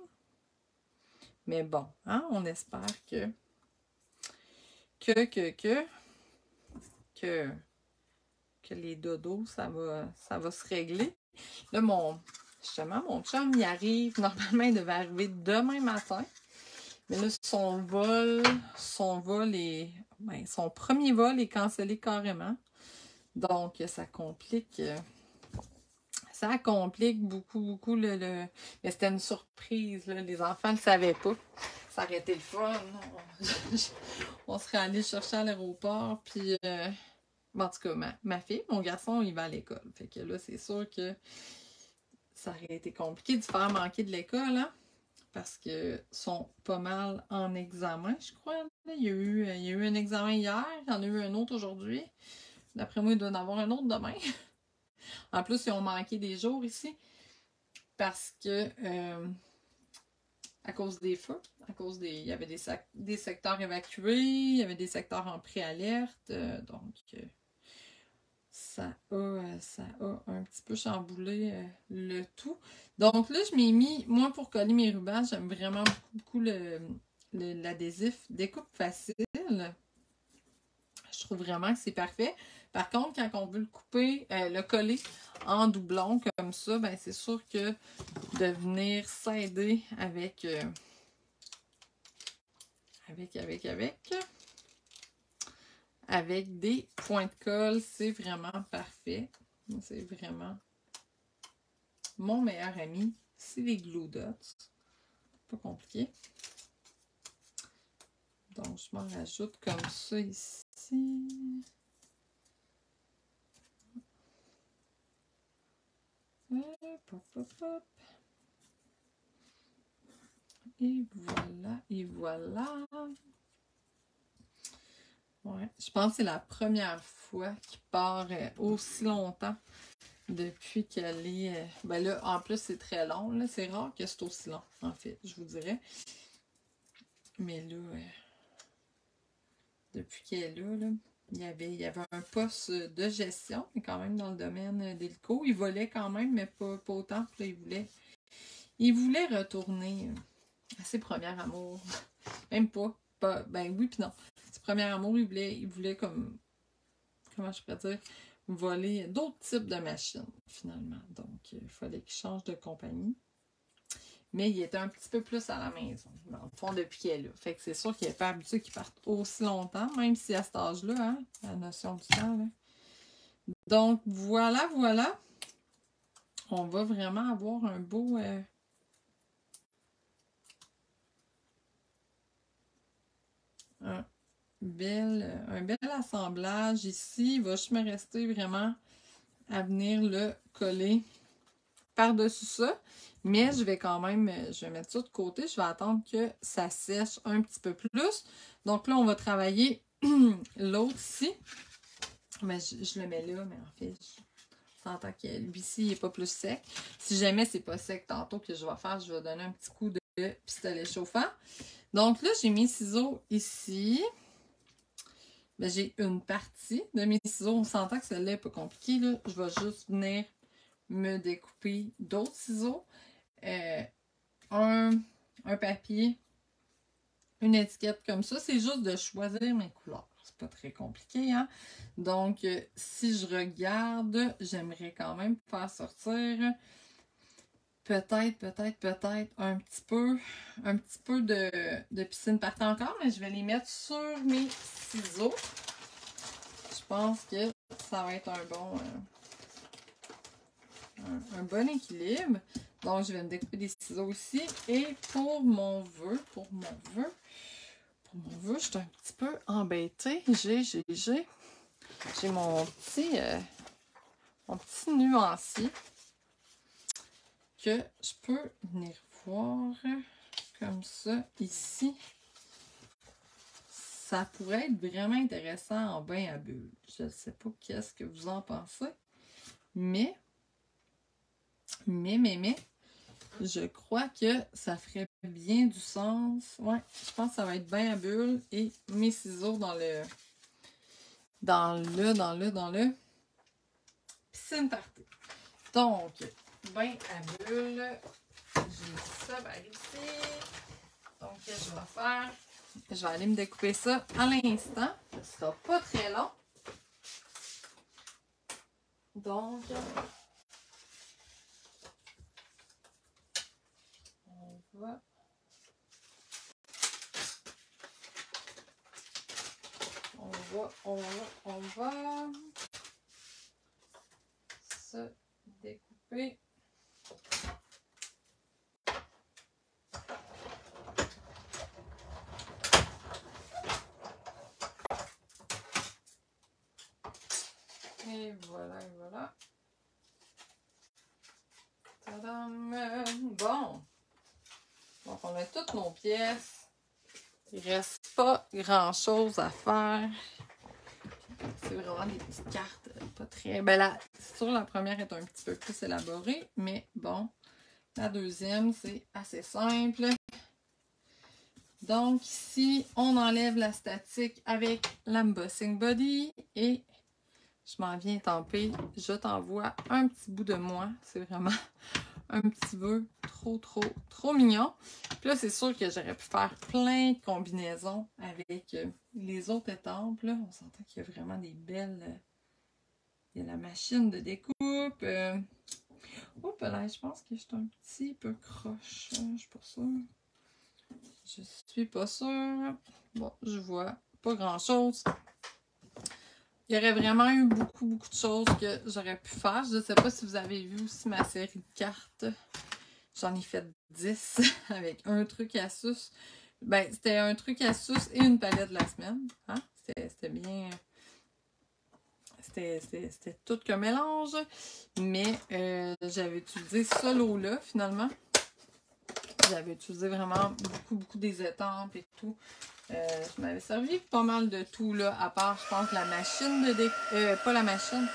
Mais bon, hein, on espère que les dodos, ça va se régler. Là, justement, mon chum, il arrive. Normalement, il devait arriver demain matin. Mais là, son premier vol est cancellé carrément. Donc, ça complique beaucoup Mais c'était une surprise, là. Les enfants ne le savaient pas. Ça aurait été le fun. On serait allé chercher à l'aéroport. Puis, en tout cas, ma fille, mon garçon, il va à l'école. Fait que là, c'est sûr que ça aurait été compliqué de faire manquer de l'école, hein? Parce qu'ils sont pas mal en examen, je crois. Il y a eu un examen hier, il y en a eu un autre aujourd'hui. D'après moi, il doit en avoir un autre demain. En plus, ils ont manqué des jours ici parce que à cause des feux, il y avait des secteurs évacués, il y avait des secteurs en préalerte, donc ça a un petit peu chamboulé le tout. Donc là, je m'ai mis, moi pour coller mes rubans, j'aime vraiment beaucoup l'adhésif découpe facile. Je trouve vraiment que c'est parfait. Par contre, quand on veut le couper, le coller en doublon comme ça, ben c'est sûr que de venir s'aider avec des points de colle, c'est vraiment parfait. C'est vraiment mon meilleur ami. C'est les glue dots. Pas compliqué. Donc, je m'en rajoute comme ça ici. Hop, hop, hop. Et voilà. Ouais, je pense que c'est la première fois qu'il part aussi longtemps Depuis qu'elle est... ben là, en plus, c'est très long. Là. C'est rare que c'est aussi long, en fait, je vous dirais. Mais là, depuis qu'elle est là, il y avait un poste de gestion, mais quand même dans le domaine d'hélico. Il volait quand même, mais pas autant. Puis là, il voulait retourner à ses premiers amours. Même pas. Ben oui, puis non. Ses premiers amours, il voulait comme... Comment je pourrais dire? Voler d'autres types de machines, finalement. Donc, il fallait qu'il change de compagnie. Mais il était un petit peu plus à la maison, dans le fond, depuis qu'il est là. Fait que c'est sûr qu'il n'est pas habitué qu'il parte aussi longtemps, même si à cet âge-là, hein, la notion du temps, là. Donc, voilà, voilà. On va vraiment avoir un beau... un bel assemblage ici. Il va juste me rester vraiment à venir le coller par-dessus ça. Mais je vais quand même, je vais mettre ça de côté. Je vais attendre que ça sèche un petit peu plus. Donc là, on va travailler l'autre ici. Mais je le mets là, mais en fait, je s'entend que lui-ci, il n'est pas plus sec. Si jamais c'est pas sec tantôt que je vais faire, je vais donner un petit coup de pistolet chauffant. Donc là, j'ai mes ciseaux ici. Ben, j'ai une partie de mes ciseaux. On s'entend que celle-là n'est pas compliquée, là. Je vais juste venir me découper d'autres ciseaux. Un papier, une étiquette comme ça. C'est juste de choisir mes couleurs. C'est pas très compliqué, hein? Donc, si je regarde, j'aimerais quand même faire sortir peut-être un petit peu de piscine partie encore, mais je vais les mettre sur mes ciseaux. Je pense que ça va être un bon équilibre. Donc, je vais me découper des ciseaux ici. Et pour mon vœu, je suis un petit peu embêtée. J'ai mon petit nuancier que je peux venir voir comme ça ici. Ça pourrait être vraiment intéressant en bain à bulles. Je ne sais pas qu'est-ce que vous en pensez. Mais, je crois que ça ferait bien du sens. Ouais, je pense que ça va être bain à bulles et mes ciseaux dans le piscine party. Donc, bain à bulles. J'ai ça par ici. Donc, je vais aller me découper ça à l'instant. Ce sera pas très long. Donc, on va se découper. Et voilà, et voilà. Tadam! Bon. Donc, on a toutes nos pièces. Il ne reste pas grand-chose à faire. C'est vraiment des petites cartes pas très... Ben là, c'est sûr, la première est un petit peu plus élaborée, mais bon. La deuxième, c'est assez simple. Donc, ici, on enlève la statique avec l'embossing body et je m'en viens tamper. Je t'envoie un petit bout de moi. C'est vraiment un petit peu trop mignon. Puis là, c'est sûr que j'aurais pu faire plein de combinaisons avec les autres étampes. Là. On s'entend qu'il y a vraiment des belles... Il y a la machine de découpe. Oh, là, je pense que je suis un petit peu croche. Je suis pas sûre. Je suis pas sûre. Bon, je vois pas grand-chose. Il y aurait vraiment eu beaucoup de choses que j'aurais pu faire. Je ne sais pas si vous avez vu aussi ma série de cartes. J'en ai fait 10 avec un truc astuce. Ben, c'était un truc astuce et une palette de la semaine. Hein? C'était bien... C'était tout qu'un mélange. Mais j'avais utilisé ce lot-là, finalement. J'avais utilisé vraiment beaucoup des étampes et tout. Je m'avais servi pas mal de tout, là, à part, je pense, la machine de pas la machine,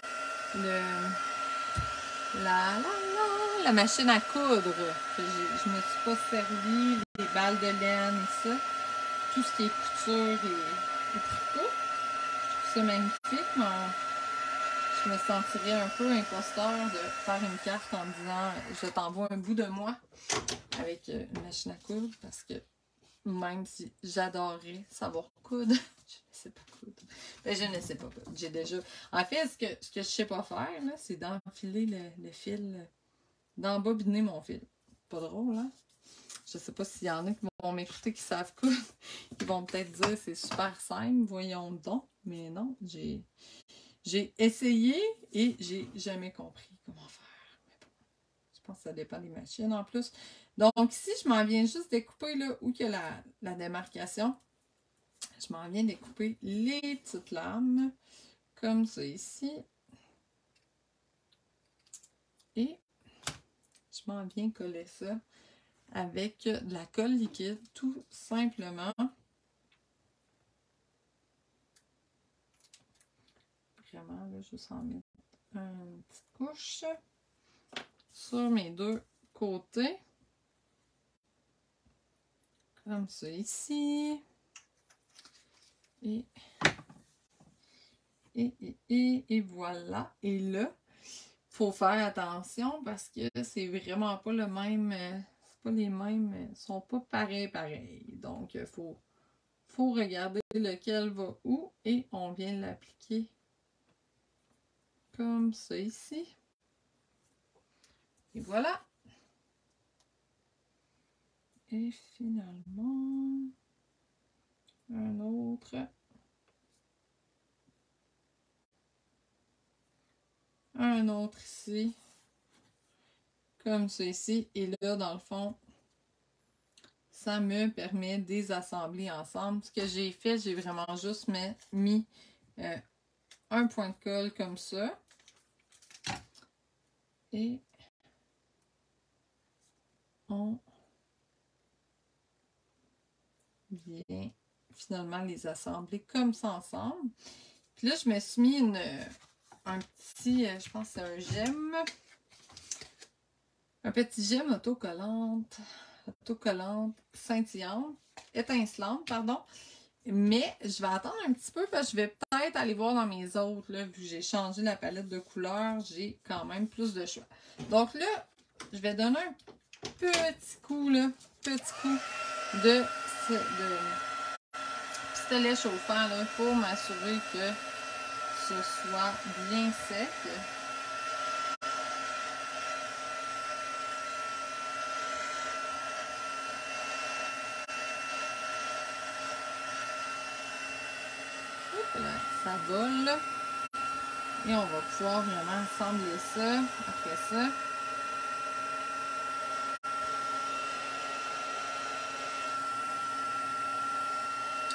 la machine à coudre. Je me suis pas servi, les balles de laine et ça. Tout ce qui est couture et tricot. Je trouve ça magnifique, mais je me sentirais un peu imposteur de faire une carte en me disant je t'envoie un bout de moi avec une machine à coudre parce que même si j'adorerais savoir coudre, je ne sais pas coudre. Ben, je ne sais pas coudre. J'ai déjà. En fait, ce que je sais pas faire, c'est d'enfiler le fil, d'embobiner mon fil. Pas drôle, hein? Je sais pas s'il y en a qui vont m'écouter qui savent coudre. Ils vont peut-être dire c'est super simple, voyons donc. Mais non, j'ai essayé et j'ai jamais compris comment faire. Mais bon, je pense que ça dépend des machines en plus. Donc ici, je m'en viens juste découper là où il y a la démarcation. Je m'en viens découper les petites lames comme ça ici. Et je m'en viens coller ça avec de la colle liquide, tout simplement. Vraiment, là, juste en mettre une petite couche sur mes deux côtés. Comme ça ici. Et voilà. Et là, faut faire attention parce que c'est vraiment pas le même. C'est pas les mêmes. Ils sont pas pareils. Donc, faut regarder lequel va où et on vient l'appliquer comme ça ici. Et voilà. Et finalement, un autre. Un autre ici. Comme ça ici. Et là, dans le fond, ça me permet de les assembler ensemble. Ce que j'ai fait, j'ai vraiment juste mis un point de colle comme ça. Et on vient finalement les assembler comme ça ensemble. Puis là, je me suis mis un petit, je pense que c'est un gemme. Un petit gemme autocollante scintillante, étincelante, pardon. Mais je vais attendre un petit peu parce que je vais peut-être aller voir dans mes autres, là, vu que j'ai changé la palette de couleurs, j'ai quand même plus de choix. Donc là, je vais donner un petit coup de pistolet chauffant là, pour m'assurer que ce soit bien sec. Là, ça vole. Et on va pouvoir vraiment assembler ça après ça.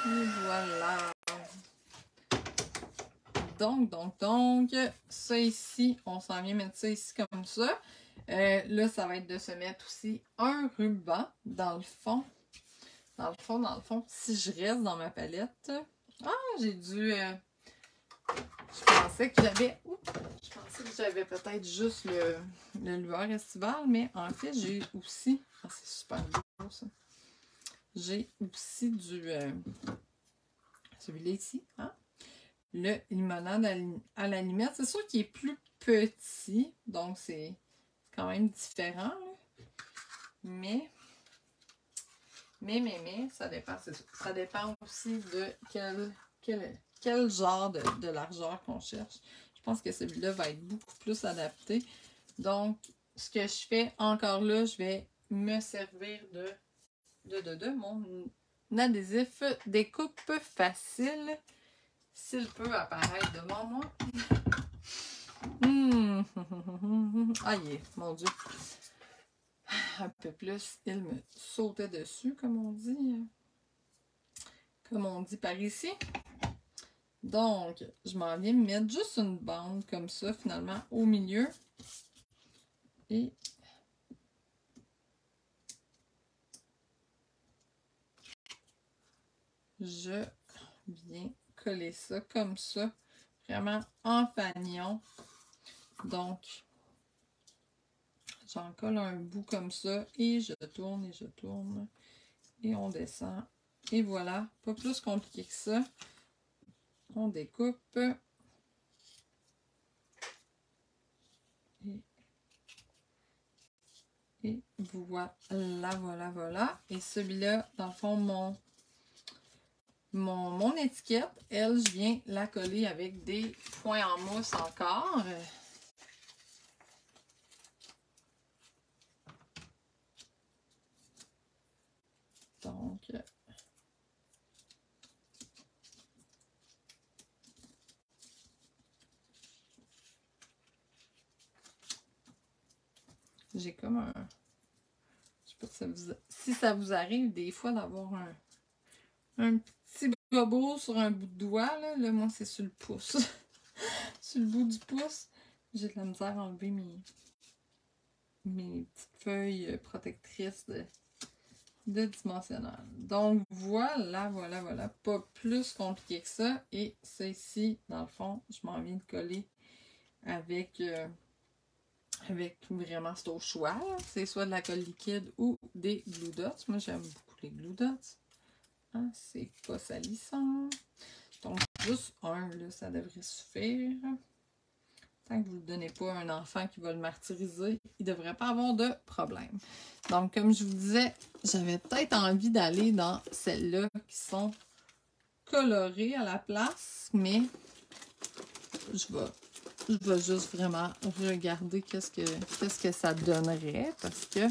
Et voilà. Donc, ça ici, on s'en vient mettre ça ici comme ça. Là, ça va être de se mettre aussi un ruban dans le fond. Dans le fond, si je reste dans ma palette. Ah, j'ai dû... je pensais que j'avais peut-être juste le lueur estival, mais en fait, j'ai aussi... Ah, c'est super beau, ça. J'ai aussi du... celui-là ici, hein? Le limonade à la limette. C'est sûr qu'il est plus petit, donc c'est quand même différent. Là. Mais, ça dépend. Ça dépend aussi de quel genre de largeur qu'on cherche. Je pense que celui-là va être beaucoup plus adapté. Donc, ce que je fais encore là, je vais me servir de mon adhésif découpe facile. S'il peut apparaître devant moi. Aïe, mon Dieu. Un peu plus, il me sautait dessus, comme on dit. Comme on dit par ici. Donc, je m'en viens mettre juste une bande comme ça, finalement, au milieu. Et je viens coller ça comme ça, vraiment en fanion. Donc, j'en colle un bout comme ça et je tourne et je tourne et on descend. Et voilà, pas plus compliqué que ça. On découpe. Et voilà, voilà. Et celui-là, dans le fond, mon étiquette, elle, je viens la coller avec des points en mousse encore. Donc, j'ai comme un... Je sais pas si ça vous arrive des fois d'avoir un petit bobo sur un bout de doigt. Là moi, c'est sur le pouce. Sur le bout du pouce, j'ai de la misère à enlever mes petites feuilles protectrices de dimensionnel. Donc, voilà. Pas plus compliqué que ça. Et ça ici, dans le fond, je m'en viens de coller avec vraiment, c'est au choix. C'est soit de la colle liquide ou des glue dots. Moi, j'aime beaucoup les glue dots. Hein, c'est pas salissant. Donc, juste un, là, ça devrait suffire. Tant que vous ne le donnez pas à un enfant qui va le martyriser, il ne devrait pas avoir de problème. Donc, comme je vous disais, j'avais peut-être envie d'aller dans celles-là qui sont colorées à la place, mais je vais juste vraiment regarder qu'est-ce que ça donnerait parce que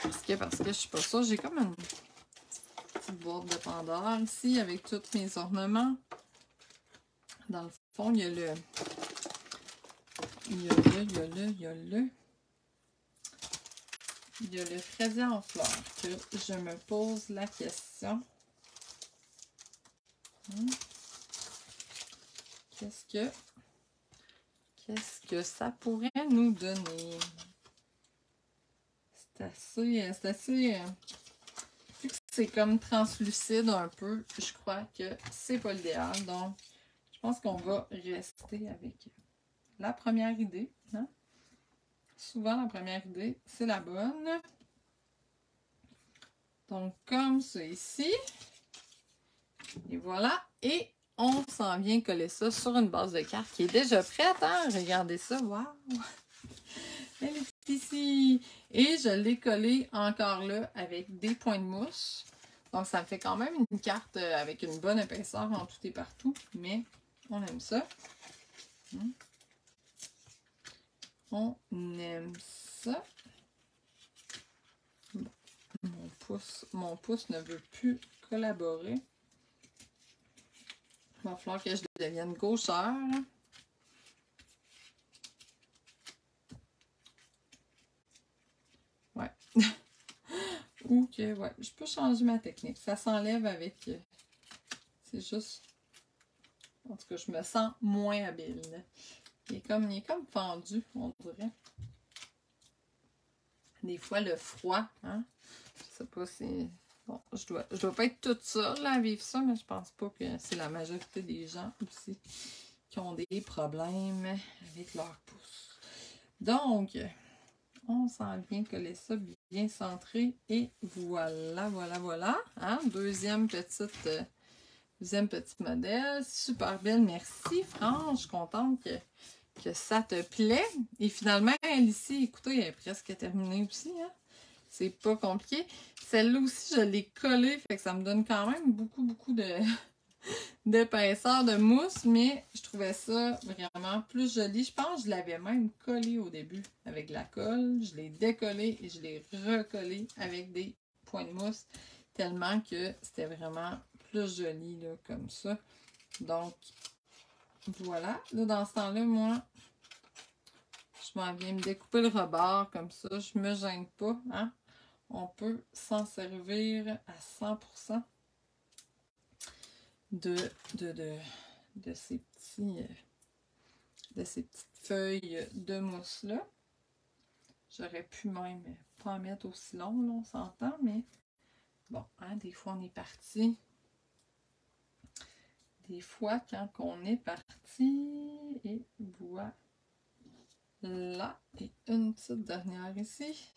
je suis pas sûre. J'ai comme une petite boîte de Pandore ici avec tous mes ornements. Dans le fond, il y a le fraisier en fleurs que je me pose la question. Qu'est-ce que ça pourrait nous donner? C'est assez vu que c'est comme translucide un peu, je crois que c'est pas l'idéal. Donc, je pense qu'on va rester avec la première idée. Hein? Souvent, la première idée, c'est la bonne. Donc, comme ça ici. Et voilà. Et on s'en vient coller ça sur une base de carte qui est déjà prête. Hein? Regardez ça. Waouh! Elle est ici. Et je l'ai collée encore là avec des points de mousse. Donc, ça me fait quand même une carte avec une bonne épaisseur en tout et partout. Mais on aime ça. On aime ça. Bon. Mon pouce ne veut plus collaborer. Il va falloir que je devienne gaucheur. Ouais. Ou que, ouais, je peux changer ma technique. Ça s'enlève avec... c'est juste... En tout cas, je me sens moins habile. Il est comme fendu, on dirait. Des fois, le froid, hein? Je sais pas si... Bon, je dois pas être toute seule à vivre ça, mais je pense pas que c'est la majorité des gens aussi qui ont des problèmes avec leur pouce. Donc, on s'en vient coller ça bien centré. Et voilà. Hein? Deuxième petit modèle. Super belle. Merci, Franche. Je suis contente que ça te plaît. Et finalement, elle ici, écoutez, elle est presque terminée aussi. Hein? C'est pas compliqué. Celle-là aussi, je l'ai collée, fait que ça me donne quand même beaucoup d'épaisseur de mousse, mais je trouvais ça vraiment plus joli. Je pense que je l'avais même collée au début avec de la colle. Je l'ai décollée et je l'ai recollée avec des points de mousse, tellement que c'était vraiment plus joli là, comme ça. Donc, voilà. Là, dans ce temps-là, moi, je m'en viens me découper le rebord comme ça. Je me gêne pas, hein? On peut s'en servir à 100% de ces petites feuilles de mousse là. J'aurais pu même pas en mettre aussi long, là, on s'entend, mais bon, hein, des fois on est parti. Des fois, quand on est parti, et voilà. Et une petite dernière ici.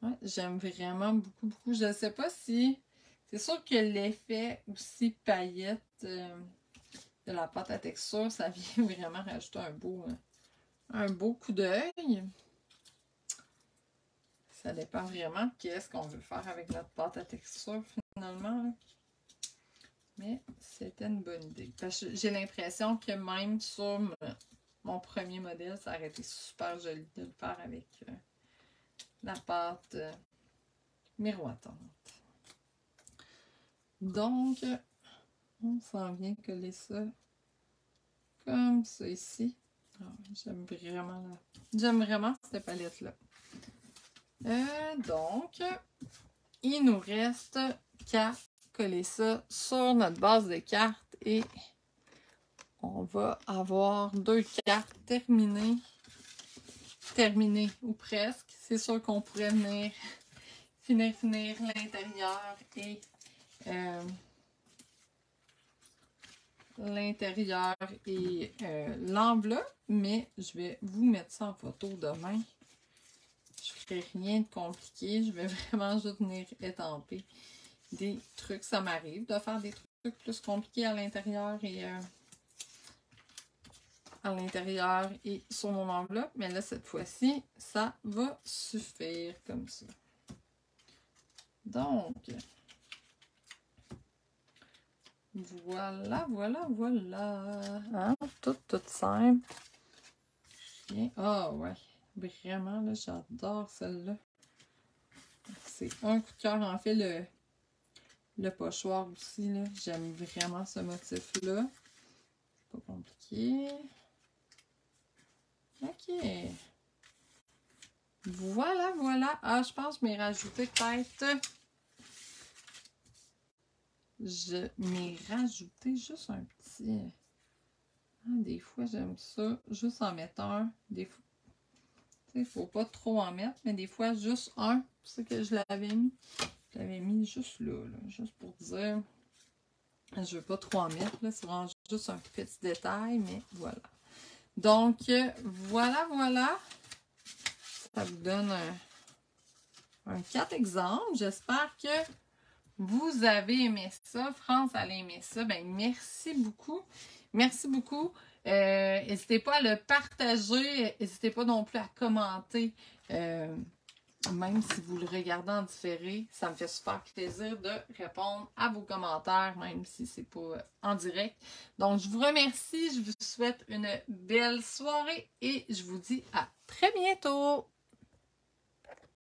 Ouais, j'aime vraiment beaucoup, beaucoup. Je ne sais pas si... C'est sûr que l'effet aussi paillette de la pâte à texture, ça vient vraiment rajouter un beau coup d'œil. Ça dépend vraiment qu'est-ce qu'on veut faire avec notre pâte à texture finalement. Là. Mais c'était une bonne idée. Parce que j'ai l'impression que même sur mon premier modèle, ça aurait été super joli de le faire avec la pâte miroitante. Donc, on s'en vient coller ça comme ça ici. Oh, j'aime vraiment cette palette-là. Donc, il nous reste qu'à coller ça sur notre base de cartes et on va avoir 2 cartes terminées ou presque. C'est sûr qu'on pourrait venir finir l'intérieur et l'enveloppe, mais je vais vous mettre ça en photo demain. Je ferai rien de compliqué, je vais vraiment juste venir étamper des trucs. Ça m'arrive de faire des trucs plus compliqués à l'intérieur et sur mon enveloppe, mais là cette fois-ci, ça va suffire comme ça. Donc, voilà. Hein? Tout simple. Ah ouais, vraiment, là, j'adore celle-là. C'est un coup de cœur. En fait, le pochoir aussi, là, j'aime vraiment ce motif-là. Pas compliqué. OK. Voilà. Ah, je pense que je m'ai rajouté peut-être... Je m'ai rajouté juste un petit... des fois, j'aime ça. Juste en mettre un. Des fois, il ne faut pas trop en mettre, mais des fois, juste un. C'est ça que je l'avais mis. Je l'avais mis juste là, juste pour dire. Je ne veux pas trop en mettre. C'est vraiment juste un petit détail, mais voilà. Donc, voilà. Ça vous donne un 4 exemples. J'espère que vous avez aimé ça. France, elle a aimé ça. Ben, merci beaucoup. N'hésitez pas à le partager. N'hésitez pas non plus à commenter. Même si vous le regardez en différé, ça me fait super plaisir de répondre à vos commentaires, même si c'est pas en direct. Donc, je vous remercie. Je vous souhaite une belle soirée et je vous dis à très bientôt.